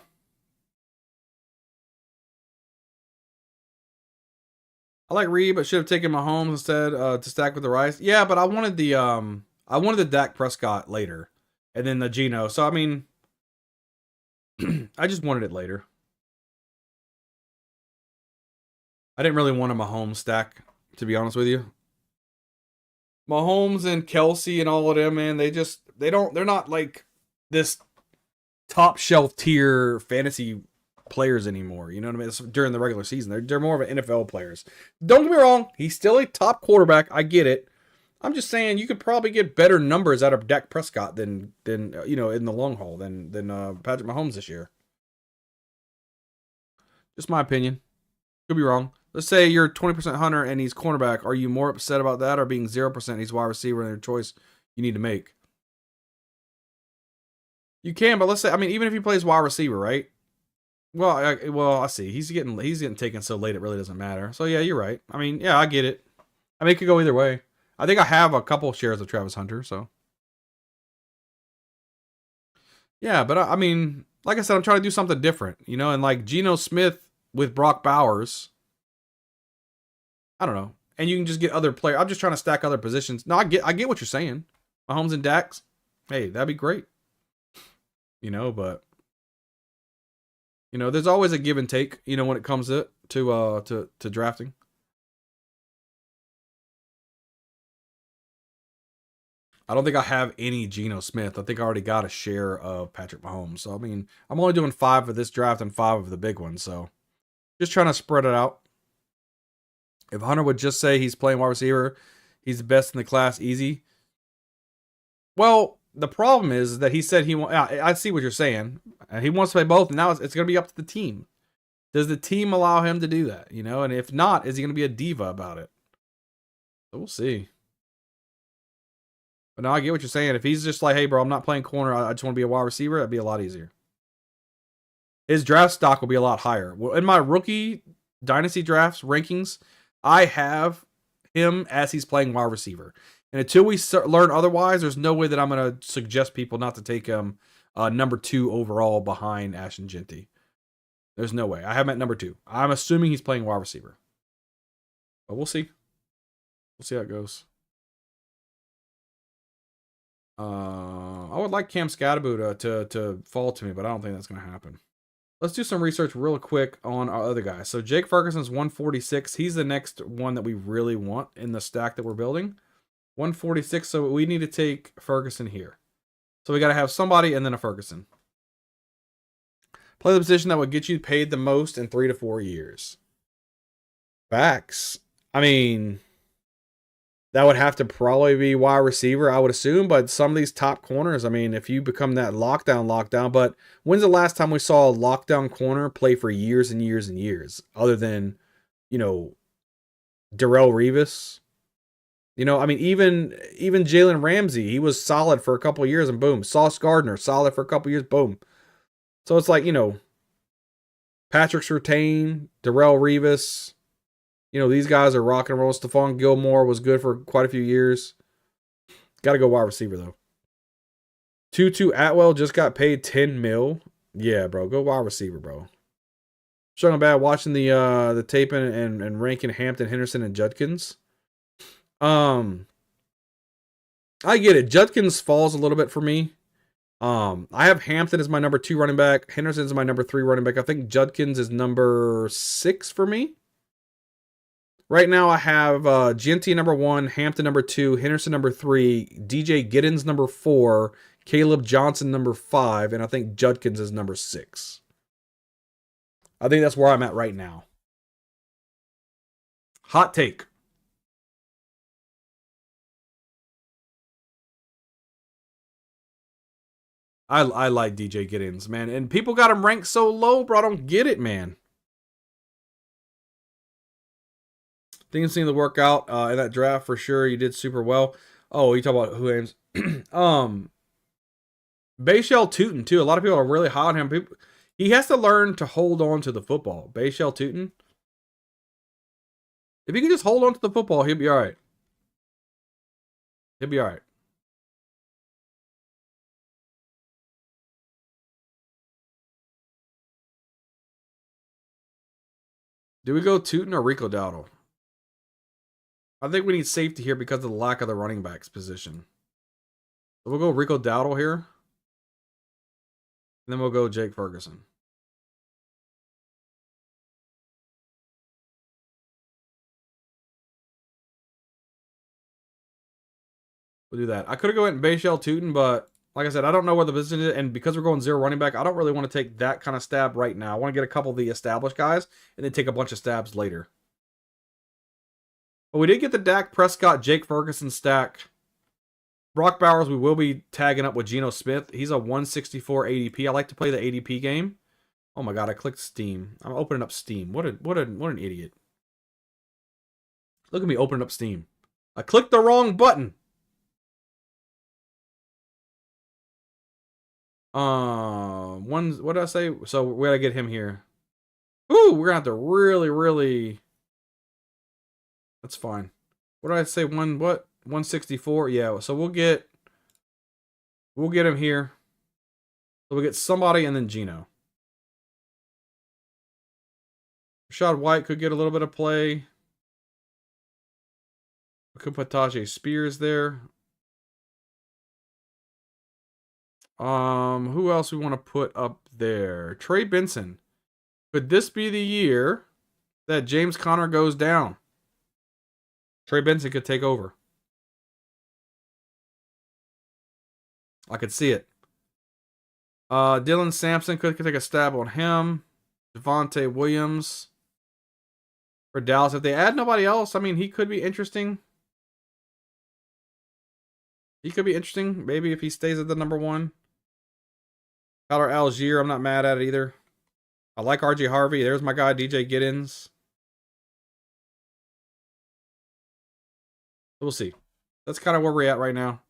I like Reed, but should have taken Mahomes instead to stack with the Rice. Yeah, but I wanted the Dak Prescott later, and then the Geno. So I mean, I just wanted it later. I didn't really want a Mahomes stack, to be honest with you. Mahomes and Kelsey and all of them, man, they're not like this top shelf tier fantasy players anymore. You know what I mean? It's during the regular season, they're more of an NFL players. Don't get me wrong, he's still a top quarterback. I get it. I'm just saying you could probably get better numbers out of Dak Prescott than you know, in the long haul than Patrick Mahomes this year. Just my opinion. Could be wrong. Let's say you're 20% Hunter and he's cornerback. Are you more upset about that or being 0% he's wide receiver and your choice you need to make? You can, but let's say, I mean, even if he plays wide receiver, right? Well, I see. He's getting taken so late it really doesn't matter. So yeah, you're right. I mean, yeah, I get it. I mean, it could go either way. I think I have a couple shares of Travis Hunter, so yeah. But I mean, like I said, I'm trying to do something different, you know. And like Geno Smith with Brock Bowers, I don't know. And you can just get other players. I'm just trying to stack other positions. No, I get what you're saying. Mahomes and Dax, hey, that'd be great. You know, but you know, there's always a give and take, you know, when it comes to drafting. I don't think I have any Geno Smith. I think I already got a share of Patrick Mahomes. So I mean, I'm only doing 5 of this draft and 5 of the big ones. So just trying to spread it out. If Hunter would just say he's playing wide receiver, he's the best in the class, easy. Well, the problem is that he said he wants. I see what you're saying. He wants to play both, and now it's going to be up to the team. Does the team allow him to do that? You know, and if not, is he going to be a diva about it? So we'll see. But now I get what you're saying. If he's just like, hey, bro, I'm not playing corner. I just want to be a wide receiver, that'd be a lot easier. His draft stock will be a lot higher. Well, in my rookie dynasty drafts rankings, I have him as he's playing wide receiver. And until we learn otherwise, there's no way that I'm going to suggest people not to take him number 2 overall behind Ashton Genty. There's no way. I have him at number 2. I'm assuming he's playing wide receiver. But we'll see. We'll see how it goes. I would like Cam Scatterboot to fall to me, but I don't think that's going to happen. let's do some research real quick on our other guys. So Jake Ferguson's 146. He's the next one that we really want in the stack that we're building. 146, so we need to take Ferguson here. So we got to have somebody and then a Ferguson. Play the position that would get you paid the most in 3 to 4 years. Facts. I mean, that would have to probably be wide receiver, I would assume. But some of these top corners, I mean, if you become that lockdown. But when's the last time we saw a lockdown corner play for years and years and years? Other than, you know, Darrelle Revis. You know, I mean, even Jalen Ramsey, he was solid for a couple of years and boom. Sauce Gardner, solid for a couple of years, boom. So it's like, you know, Patrick Surtain, Darrelle Revis. You know, these guys are rock and roll. Stephon Gilmore was good for quite a few years. Got to go wide receiver, though. Tutu Atwell just got paid $10 million. Yeah, bro. Go wide receiver, bro. Showing bad watching the tape and ranking Hampton, Henderson, and Judkins. I get it. Judkins falls a little bit for me. I have Hampton as my number 2 running back. Henderson's my number 3 running back. I think Judkins is number 6 for me. Right now I have Genti number 1, Hampton number 2, Henderson number 3, DJ Giddens number 4, Caleb Johnson number 5, and I think Judkins is number 6. I think that's where I'm at right now. Hot take. I like DJ Giddens, man. And people got him ranked so low, bro. I don't get it, man. Things seem to work out in that draft for sure. You did super well. Oh, you talk about who aims. Bayshell Tootin, too. A lot of people are really high on him. He has to learn to hold on to the football. Bayshell Tootin. If he can just hold on to the football, he'll be all right. He'll be all right. Do we go Tootin or Rico Dowdle? I think we need safety here because of the lack of the running backs position. So we'll go Rico Dowdle here. And then we'll go Jake Ferguson. We'll do that. I could have gone Bayshell Tootin, but like I said, I don't know where the position is. And because we're going 0 running back, I don't really want to take that kind of stab right now. I want to get a couple of the established guys and then take a bunch of stabs later. But we did get the Dak Prescott, Jake Ferguson stack. Brock Bowers, we will be tagging up with Geno Smith. He's a 164 ADP. I like to play the ADP game. Oh my god, I clicked Steam. I'm opening up Steam. What an idiot. Look at me opening up Steam. I clicked the wrong button. What did I say? So we gotta get him here. Ooh, we're gonna have to really. That's fine. What did I say? 164? Yeah, so we'll get him here. So we'll get somebody and then Geno. Rashad White could get a little bit of play. We could put Tajay Spears there. Who else we want to put up there? Trey Benson. Could this be the year that James Conner goes down? Trey Benson could take over. I could see it. Dylan Sampson could take a stab on him. Devontae Williams for Dallas. If they add nobody else, I mean, he could be interesting. He could be interesting. Maybe if he stays at the number 1. Tyler Algier, I'm not mad at it either. I like RJ Harvey. There's my guy, DJ Giddens. We'll see. That's kind of where we're at right now.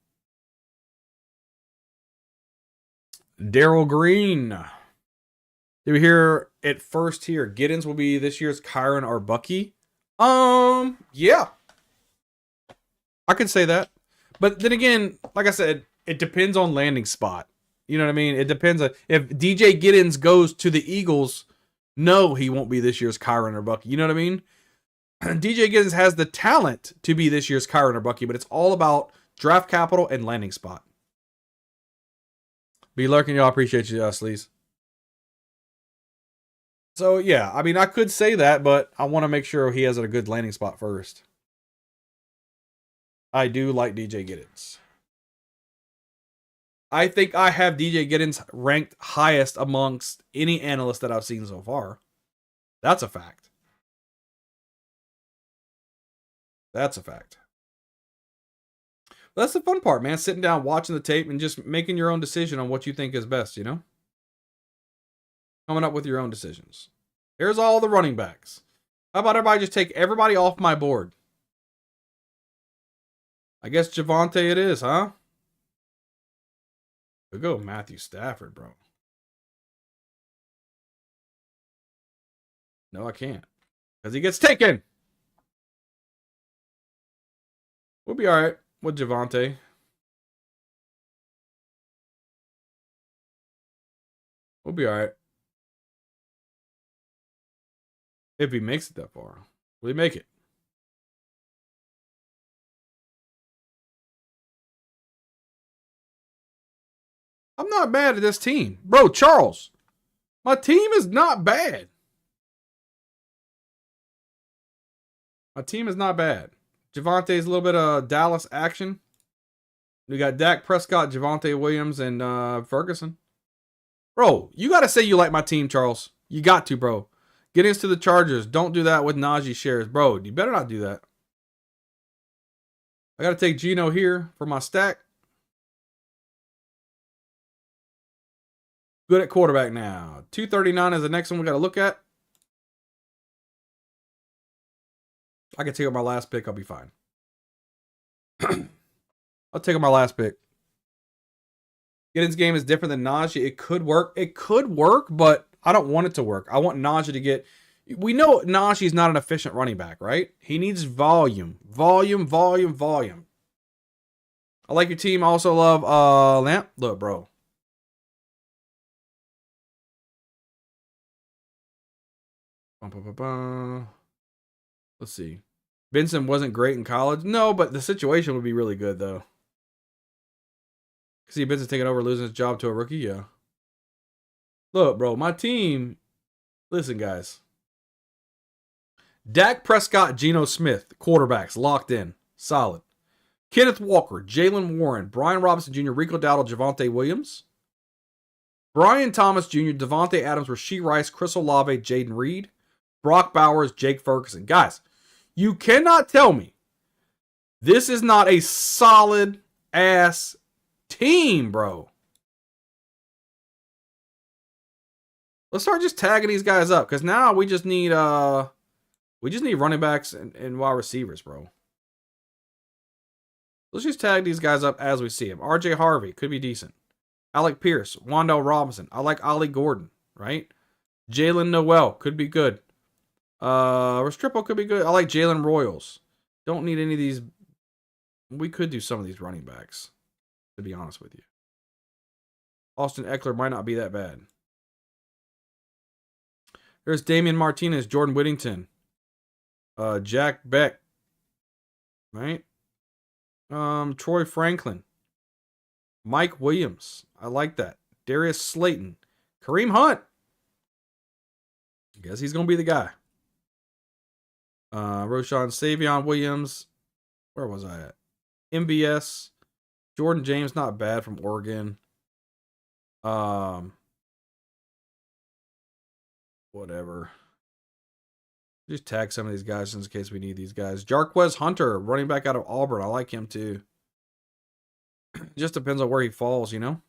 Daryl Green. Did we hear it first here? Giddens will be this year's Kyron or Bucky. Yeah. I could say that. But then again, like I said, it depends on landing spot. You know what I mean? It depends on if DJ Giddens goes to the Eagles, no, he won't be this year's Kyron or Bucky. You know what I mean? DJ Giddens has the talent to be this year's Kyron or Bucky, but it's all about draft capital and landing spot. Be lurking, y'all. Appreciate you, Sleaze. So, yeah, I mean, I could say that, but I want to make sure he has a good landing spot first. I do like DJ Giddens. I think I have DJ Giddens ranked highest amongst any analyst that I've seen so far. That's a fact. That's a fact. But that's the fun part, man. Sitting down, watching the tape, and just making your own decision on what you think is best, you know? Coming up with your own decisions. Here's all the running backs. How about everybody just take everybody off my board? I guess Javonte it is, huh? We'll go Matthew Stafford, bro. No, I can't. Because he gets taken. We'll be all right with Javonte. We'll be all right. If he makes it that far. Will he make it? I'm not mad at this team. Bro, Charles, my team is not bad. My team is not bad. Javante's a little bit of Dallas action. We got Dak Prescott, Javonte Williams, and Ferguson. Bro, you got to say you like my team, Charles. You got to, bro. Get us to the Chargers. Don't do that with Najee shares. Bro, you better not do that. I got to take Geno here for my stack. Good at quarterback now. 239 is the next one we got to look at. I can take up my last pick. I'll be fine. I'll take up my last pick. Giddens' game is different than Najee. It could work. It could work, but I don't want it to work. I want Najee to get... We know Najee's not an efficient running back, right? He needs volume. Volume. I like your team. I also love Lamp. Look, bro. Let's see. Benson wasn't great in college. No, but the situation would be really good, though. See Benson taking over, losing his job to a rookie? Yeah. Look, bro, my team... Listen, guys. Dak Prescott, Geno Smith, quarterbacks, locked in. Solid. Kenneth Walker, Jalen Warren, Brian Robinson Jr., Rico Dowdle, Javonte Williams. Brian Thomas Jr., Devontae Adams, Rashee Rice, Chris Olave, Jaden Reed. Brock Bowers, Jake Ferguson. Guys, you cannot tell me this is not a solid-ass team, bro. Let's start just tagging these guys up, because now we just need running backs and wide receivers, bro. Let's just tag these guys up as we see them. RJ Harvey could be decent. Alec Pierce, Wandale Robinson. I like Ollie Gordon, right? Jalen Noel could be good. Restrepo could be good. I like Jalen Royals. Don't need any of these. We could do some of these running backs, to be honest with you. Austin Eckler might not be that bad. There's Damian Martinez, Jordan Whittington, Jack Beck, right? Troy Franklin, Mike Williams. I like that. Darius Slayton, Kareem Hunt. I guess he's going to be the guy. Roshan Savion Williams. Where was I at? MBS. Jordan James, not bad, from Oregon. Whatever. Just tag some of these guys in case we need these guys. Jarquez Hunter, running back out of Auburn. I like him too. Just depends on where he falls, you know?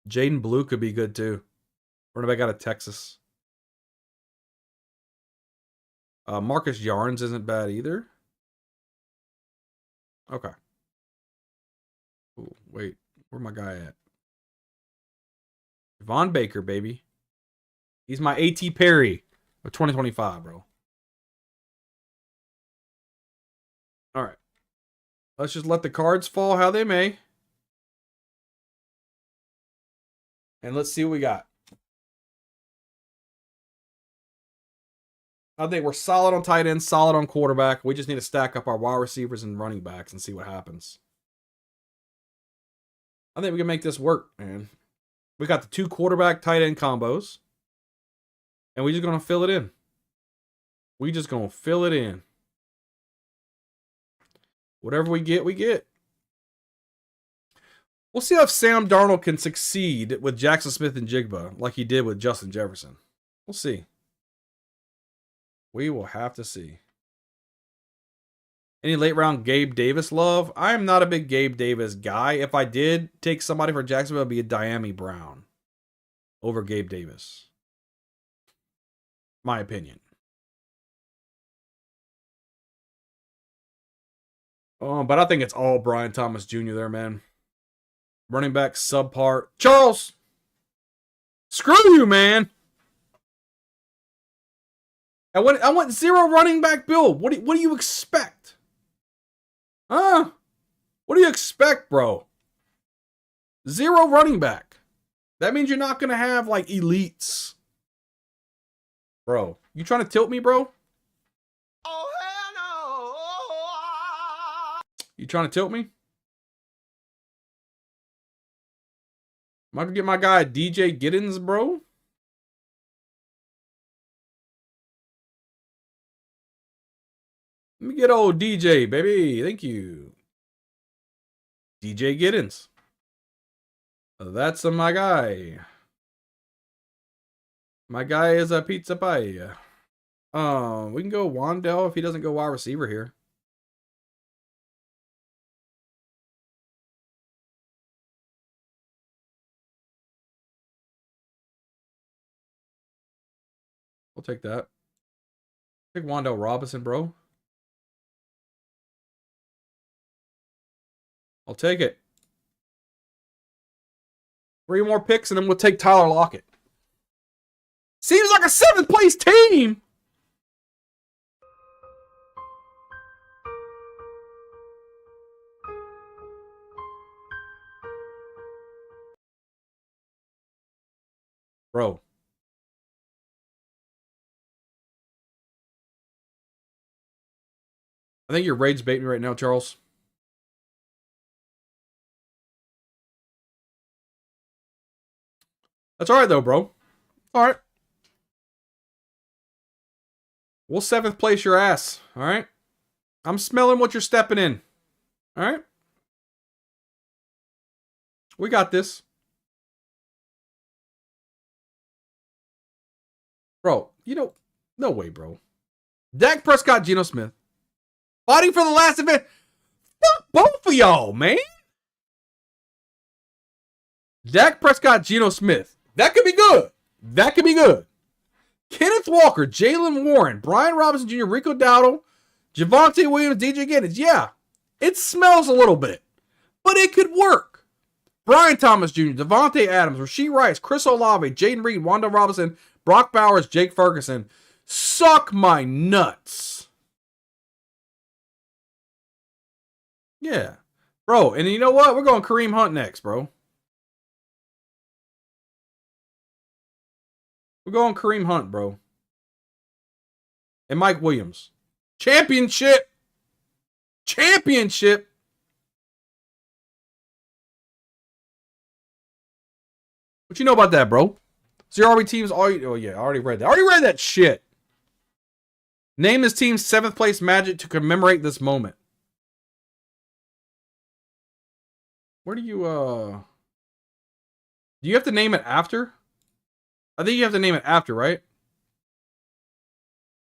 Jaden Blue could be good too. Running back out of Texas. Marcus Yarns isn't bad either. Okay. Ooh, wait, where my guy at? Von Baker, baby. He's my A.T. Perry of 2025, bro. All right. Let's just let the cards fall how they may. And let's see what we got. I think we're solid on tight end, solid on quarterback. We just need to stack up our wide receivers and running backs and see what happens. I think we can make this work, man. We got the 2 quarterback tight end combos. And we just gonna fill it in. We just gonna fill it in. Whatever we get, we get. We'll see if Sam Darnold can succeed with Jackson Smith and Jigba like he did with Justin Jefferson. We'll see. We will have to see. Any late round Gabe Davis love? I am not a big Gabe Davis guy. If I did take somebody for Jacksonville, it would be a Diami Brown over Gabe Davis. My opinion. But I think it's all Brian Thomas Jr. there, man. Running back subpar. Charles! Screw you, man! I want 0 running back build. What do you expect? Huh? What do you expect, bro? 0 running back. That means you're not going to have, like, elites. Bro, you trying to tilt me, bro? Oh, hell no. You trying to tilt me? Am I going to get my guy DJ Giddens, bro? Let me get old DJ, baby. Thank you. DJ Giddens. That's my guy. My guy is a pizza pie. We can go Wandell if he doesn't go wide receiver here. We'll take that. Take Wandell Robinson, bro. I'll take it. 3 more picks, and then we'll take Tyler Lockett. Seems like a 7th place team. Bro. I think your rage bait me right now, Charles. That's all right, though, bro. All right. We'll 7th place your ass. All right. I'm smelling what you're stepping in. All right. We got this. Bro, you know, no way, bro. Dak Prescott, Geno Smith. Fighting for the last event. Fuck both of y'all, man. Dak Prescott, Geno Smith. That could be good. That could be good. Kenneth Walker, Jalen Warren, Brian Robinson Jr., Rico Dowdle, Javonte Williams, DJ Giddens. Yeah, it smells a little bit, but it could work. Brian Thomas Jr., Devontae Adams, Rashee Rice, Chris Olave, Jaden Reed, Wanda Robinson, Brock Bowers, Jake Ferguson. Suck my nuts. Yeah. Bro, and you know what? We're going Kareem Hunt next, bro. We're going Kareem Hunt, bro. And Mike Williams. Championship. Championship. What you know about that, bro? Zero RB teams. Oh yeah, I already read that. I already read that shit. Name this team's 7th place Magic to commemorate this moment. Where do you do you have to name it after? I think you have to name it after, right?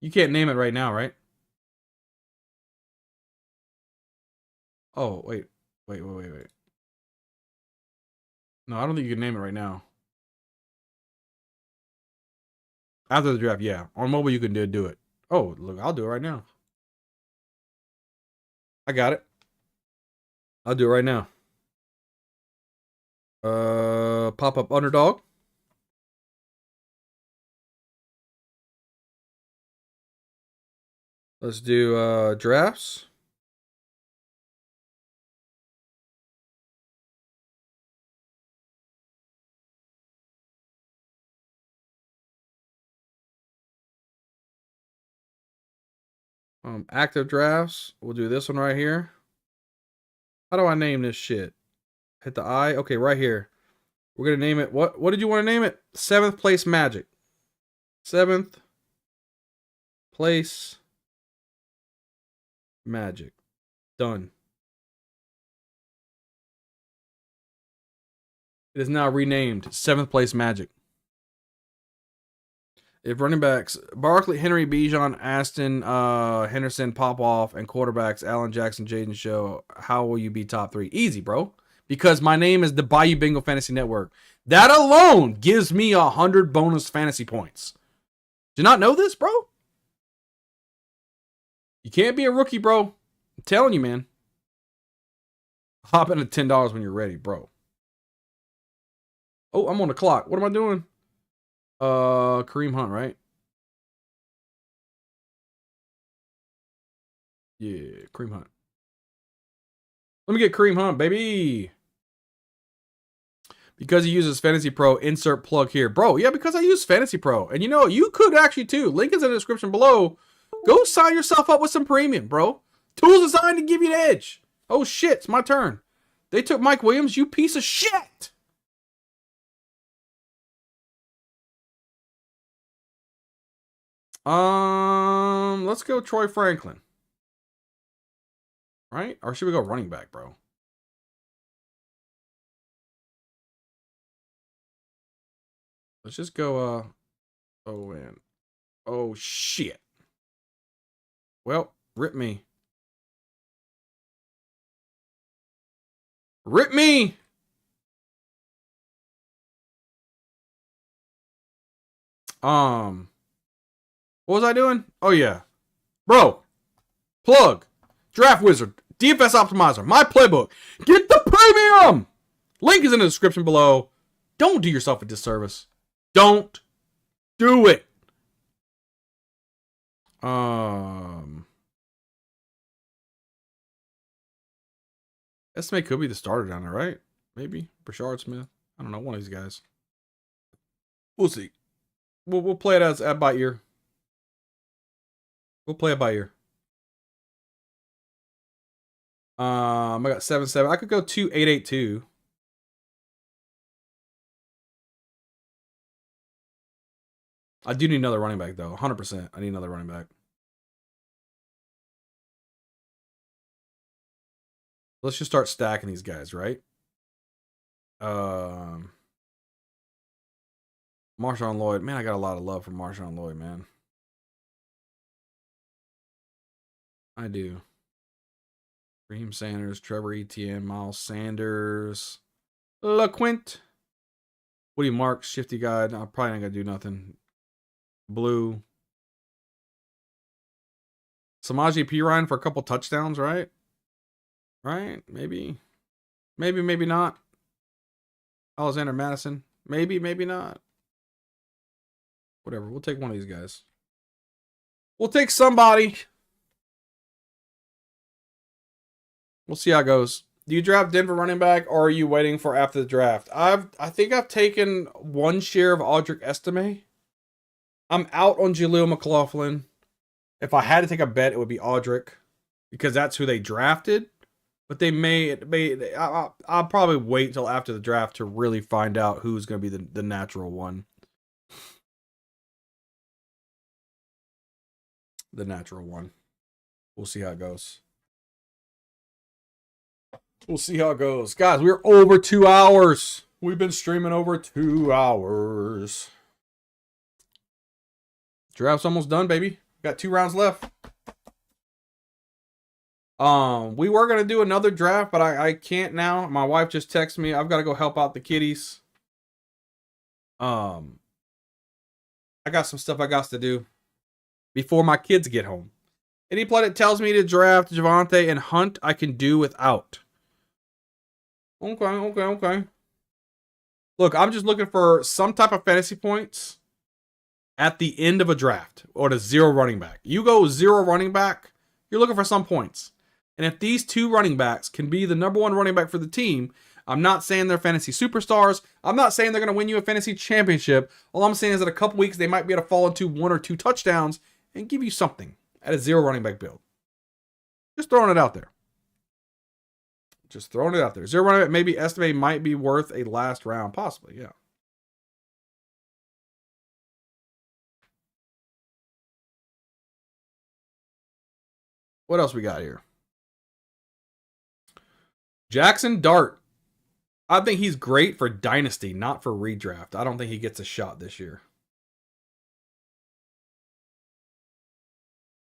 You can't name it right now, right? Oh, wait. Wait. No, I don't think you can name it right now. After the draft, yeah. On mobile, you can do it. Oh, look, I'll do it right now. I got it. I'll do it right now. Pop up Underdog. Let's do drafts. Active drafts. We'll do this one right here. How do I name this shit? Hit the I. Okay, right here. We're gonna name it. What did you want to name it? 7th place Magic. 7th place Magic. Done. It is now renamed 7th place Magic. If running backs Barkley, Henry, Bijan, Aston, Henderson pop off, and quarterbacks Allen, Jackson, Jaden show, how will you be top 3? Easy, bro. Because my name is the Bayou Bingo Fantasy Network. That alone gives me 100 bonus fantasy points. Did you not know this, bro? You can't be a rookie, bro. I'm telling you, man. Hop in at $10 when you're ready, bro. Oh, I'm on the clock. What am I doing? Kareem Hunt, right? Yeah, Kareem Hunt. Let me get Kareem Hunt, baby. Because he uses Fantasy Pro, insert plug here. Bro, yeah, because I use Fantasy Pro. And you know, you could actually too. Link is in the description below. Go sign yourself up with some premium, bro. Tools designed to give you the edge. Oh shit, it's my turn. They took Mike Williams, you piece of shit. Let's go Troy Franklin. Right? Or should we go running back, bro? Let's just go, oh, shit. Well, rip me. Rip me! What was I doing? Oh, yeah. Bro, plug, Draft Wizard, DFS Optimizer, my playbook. Get the premium! Link is in the description below. Don't do yourself a disservice. Don't do it. Estimate could be the starter down there, right? Maybe. Brashard Smith. I don't know. One of these guys. We'll see. We'll play it as by ear. We'll play it by ear. I got 7-7. I could go 2-8-8-2. I do need another running back though. 100%. I need another running back. Let's just start stacking these guys, right? Marshawn Lloyd. Man, I got a lot of love for Marshawn Lloyd, man. I do. Raheem Sanders, Trevor Etienne, Miles Sanders, LaQuint. Woody Marks, Shifty Guy. I'm probably not going to do nothing. Blue. Samaje Perine for a couple touchdowns, right? Right? Maybe. Maybe not. Alexander Madison. Maybe not. Whatever. We'll take one of these guys. We'll take somebody. We'll see how it goes. Do you draft Denver running back, or are you waiting for after the draft? I think I've taken one share of Audric Estime. I'm out on Jaleel McLaughlin. If I had to take a bet, it would be Audric, because that's who they drafted. But they I'll probably wait till after the draft to really find out who's going to be the natural one. The natural one. We'll see how it goes. We'll see how it goes. Guys, we're over 2 hours. We've been streaming over 2 hours. Draft's almost done, baby. Got 2 rounds left. We were going to do another draft, but I can't now. My wife just texted me. I've got to go help out the kiddies. I got some stuff I got to do before my kids get home. Any play that tells me to draft Javonte and Hunt, I can do without. Okay. Look, I'm just looking for some type of fantasy points at the end of a draft, or the 0 running back. You go 0 running back, you're looking for some points. And if these 2 running backs can be the number 1 running back for the team, I'm not saying they're fantasy superstars. I'm not saying they're going to win you a fantasy championship. All I'm saying is that a couple weeks they might be able to fall into 1 or 2 touchdowns and give you something at a 0 running back build. Just throwing it out there. Just throwing it out there. 0 running back, maybe estimate might be worth a last round. Possibly, yeah. What else we got here? Jackson Dart. I think he's great for Dynasty, not for redraft. I don't think he gets a shot this year.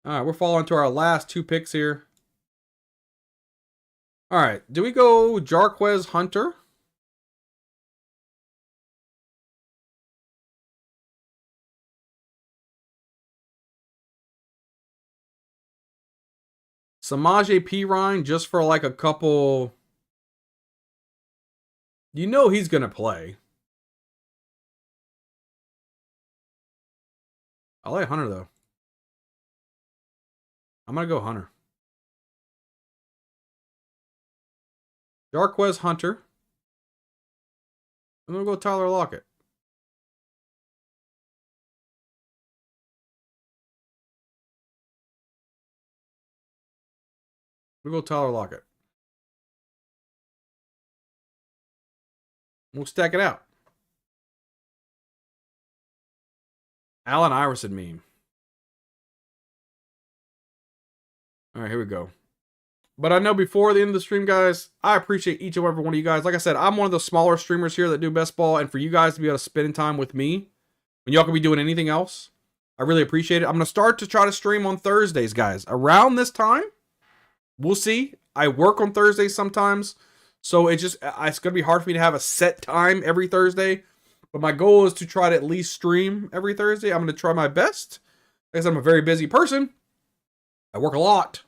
All right, we're falling to our last 2 picks here. All right, do we go Jarquez Hunter? Samaje Perine just for like a couple. You know he's going to play. I like Hunter, though. I'm going to go Hunter. Jarquez Hunter. I'm going to go Tyler Lockett. We'll go Tyler Lockett. We'll stack it out. Allen Iverson meme. All right, here we go. But I know before the end of the stream, guys, I appreciate each and every one of you guys. Like I said, I'm one of the smaller streamers here that do best ball. And for you guys to be able to spend time with me when y'all can be doing anything else, I really appreciate it. I'm going to start to try to stream on Thursdays, guys. Around this time, we'll see. I work on Thursdays sometimes. So it's going to be hard for me to have a set time every Thursday. But my goal is to try to at least stream every Thursday. I'm going to try my best. Because I'm a very busy person. I work a lot.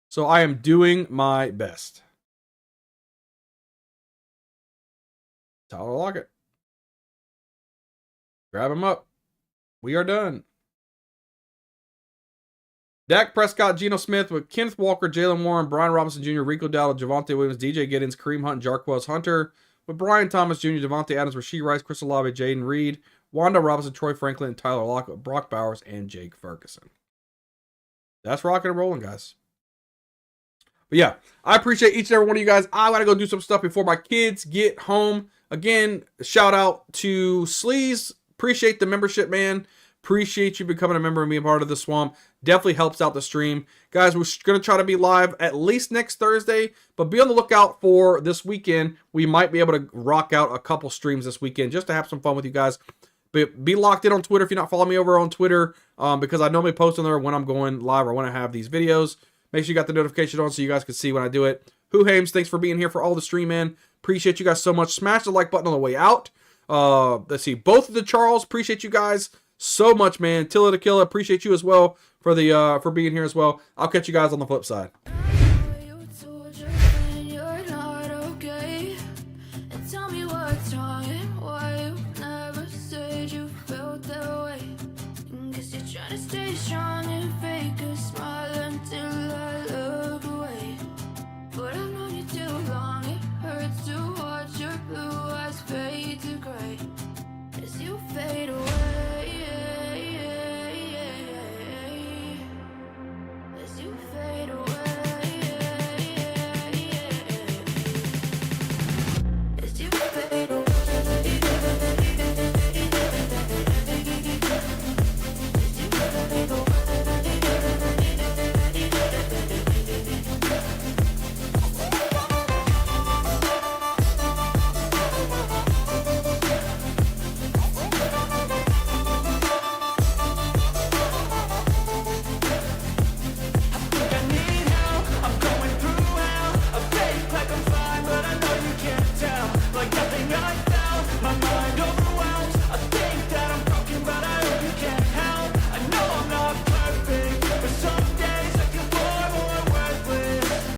So I am doing my best. Tyler Lockett. Grab him up. We are done. Dak Prescott, Geno Smith with Kenneth Walker, Jalen Warren, Brian Robinson Jr., Rico Dowdle, Javonte Williams, DJ Giddens, Kareem Hunt, Jarquez Hunter, with Brian Thomas Jr., Devontae Adams, Rasheed Rice, Chris Olave, Jaden Reed, Wanda Robinson, Troy Franklin, and Tyler Lockett, Brock Bowers, and Jake Ferguson. That's rocking and rolling, guys. But yeah, I appreciate each and every one of you guys. I got to go do some stuff before my kids get home. Again, shout out to Sleaze. Appreciate the membership, man. Appreciate you becoming a member and being part of the swamp. Definitely helps out the stream. Guys, we're going to try to be live at least next Thursday, but be on the lookout for this weekend. We might be able to rock out a couple streams this weekend just to have some fun with you guys. But be locked in on Twitter if you're not following me over on Twitter, because I normally post on there when I'm going live or when I have these videos. Make sure you got the notification on so you guys can see when I do it. Who Hames, thanks for being here for all the stream, man. Appreciate you guys so much. Smash the like button on the way out. Let's see. Both of the Charles, appreciate you guys so much, man. Tilla the Killer, appreciate you as well for being here as well. I'll catch you guys on the flip side.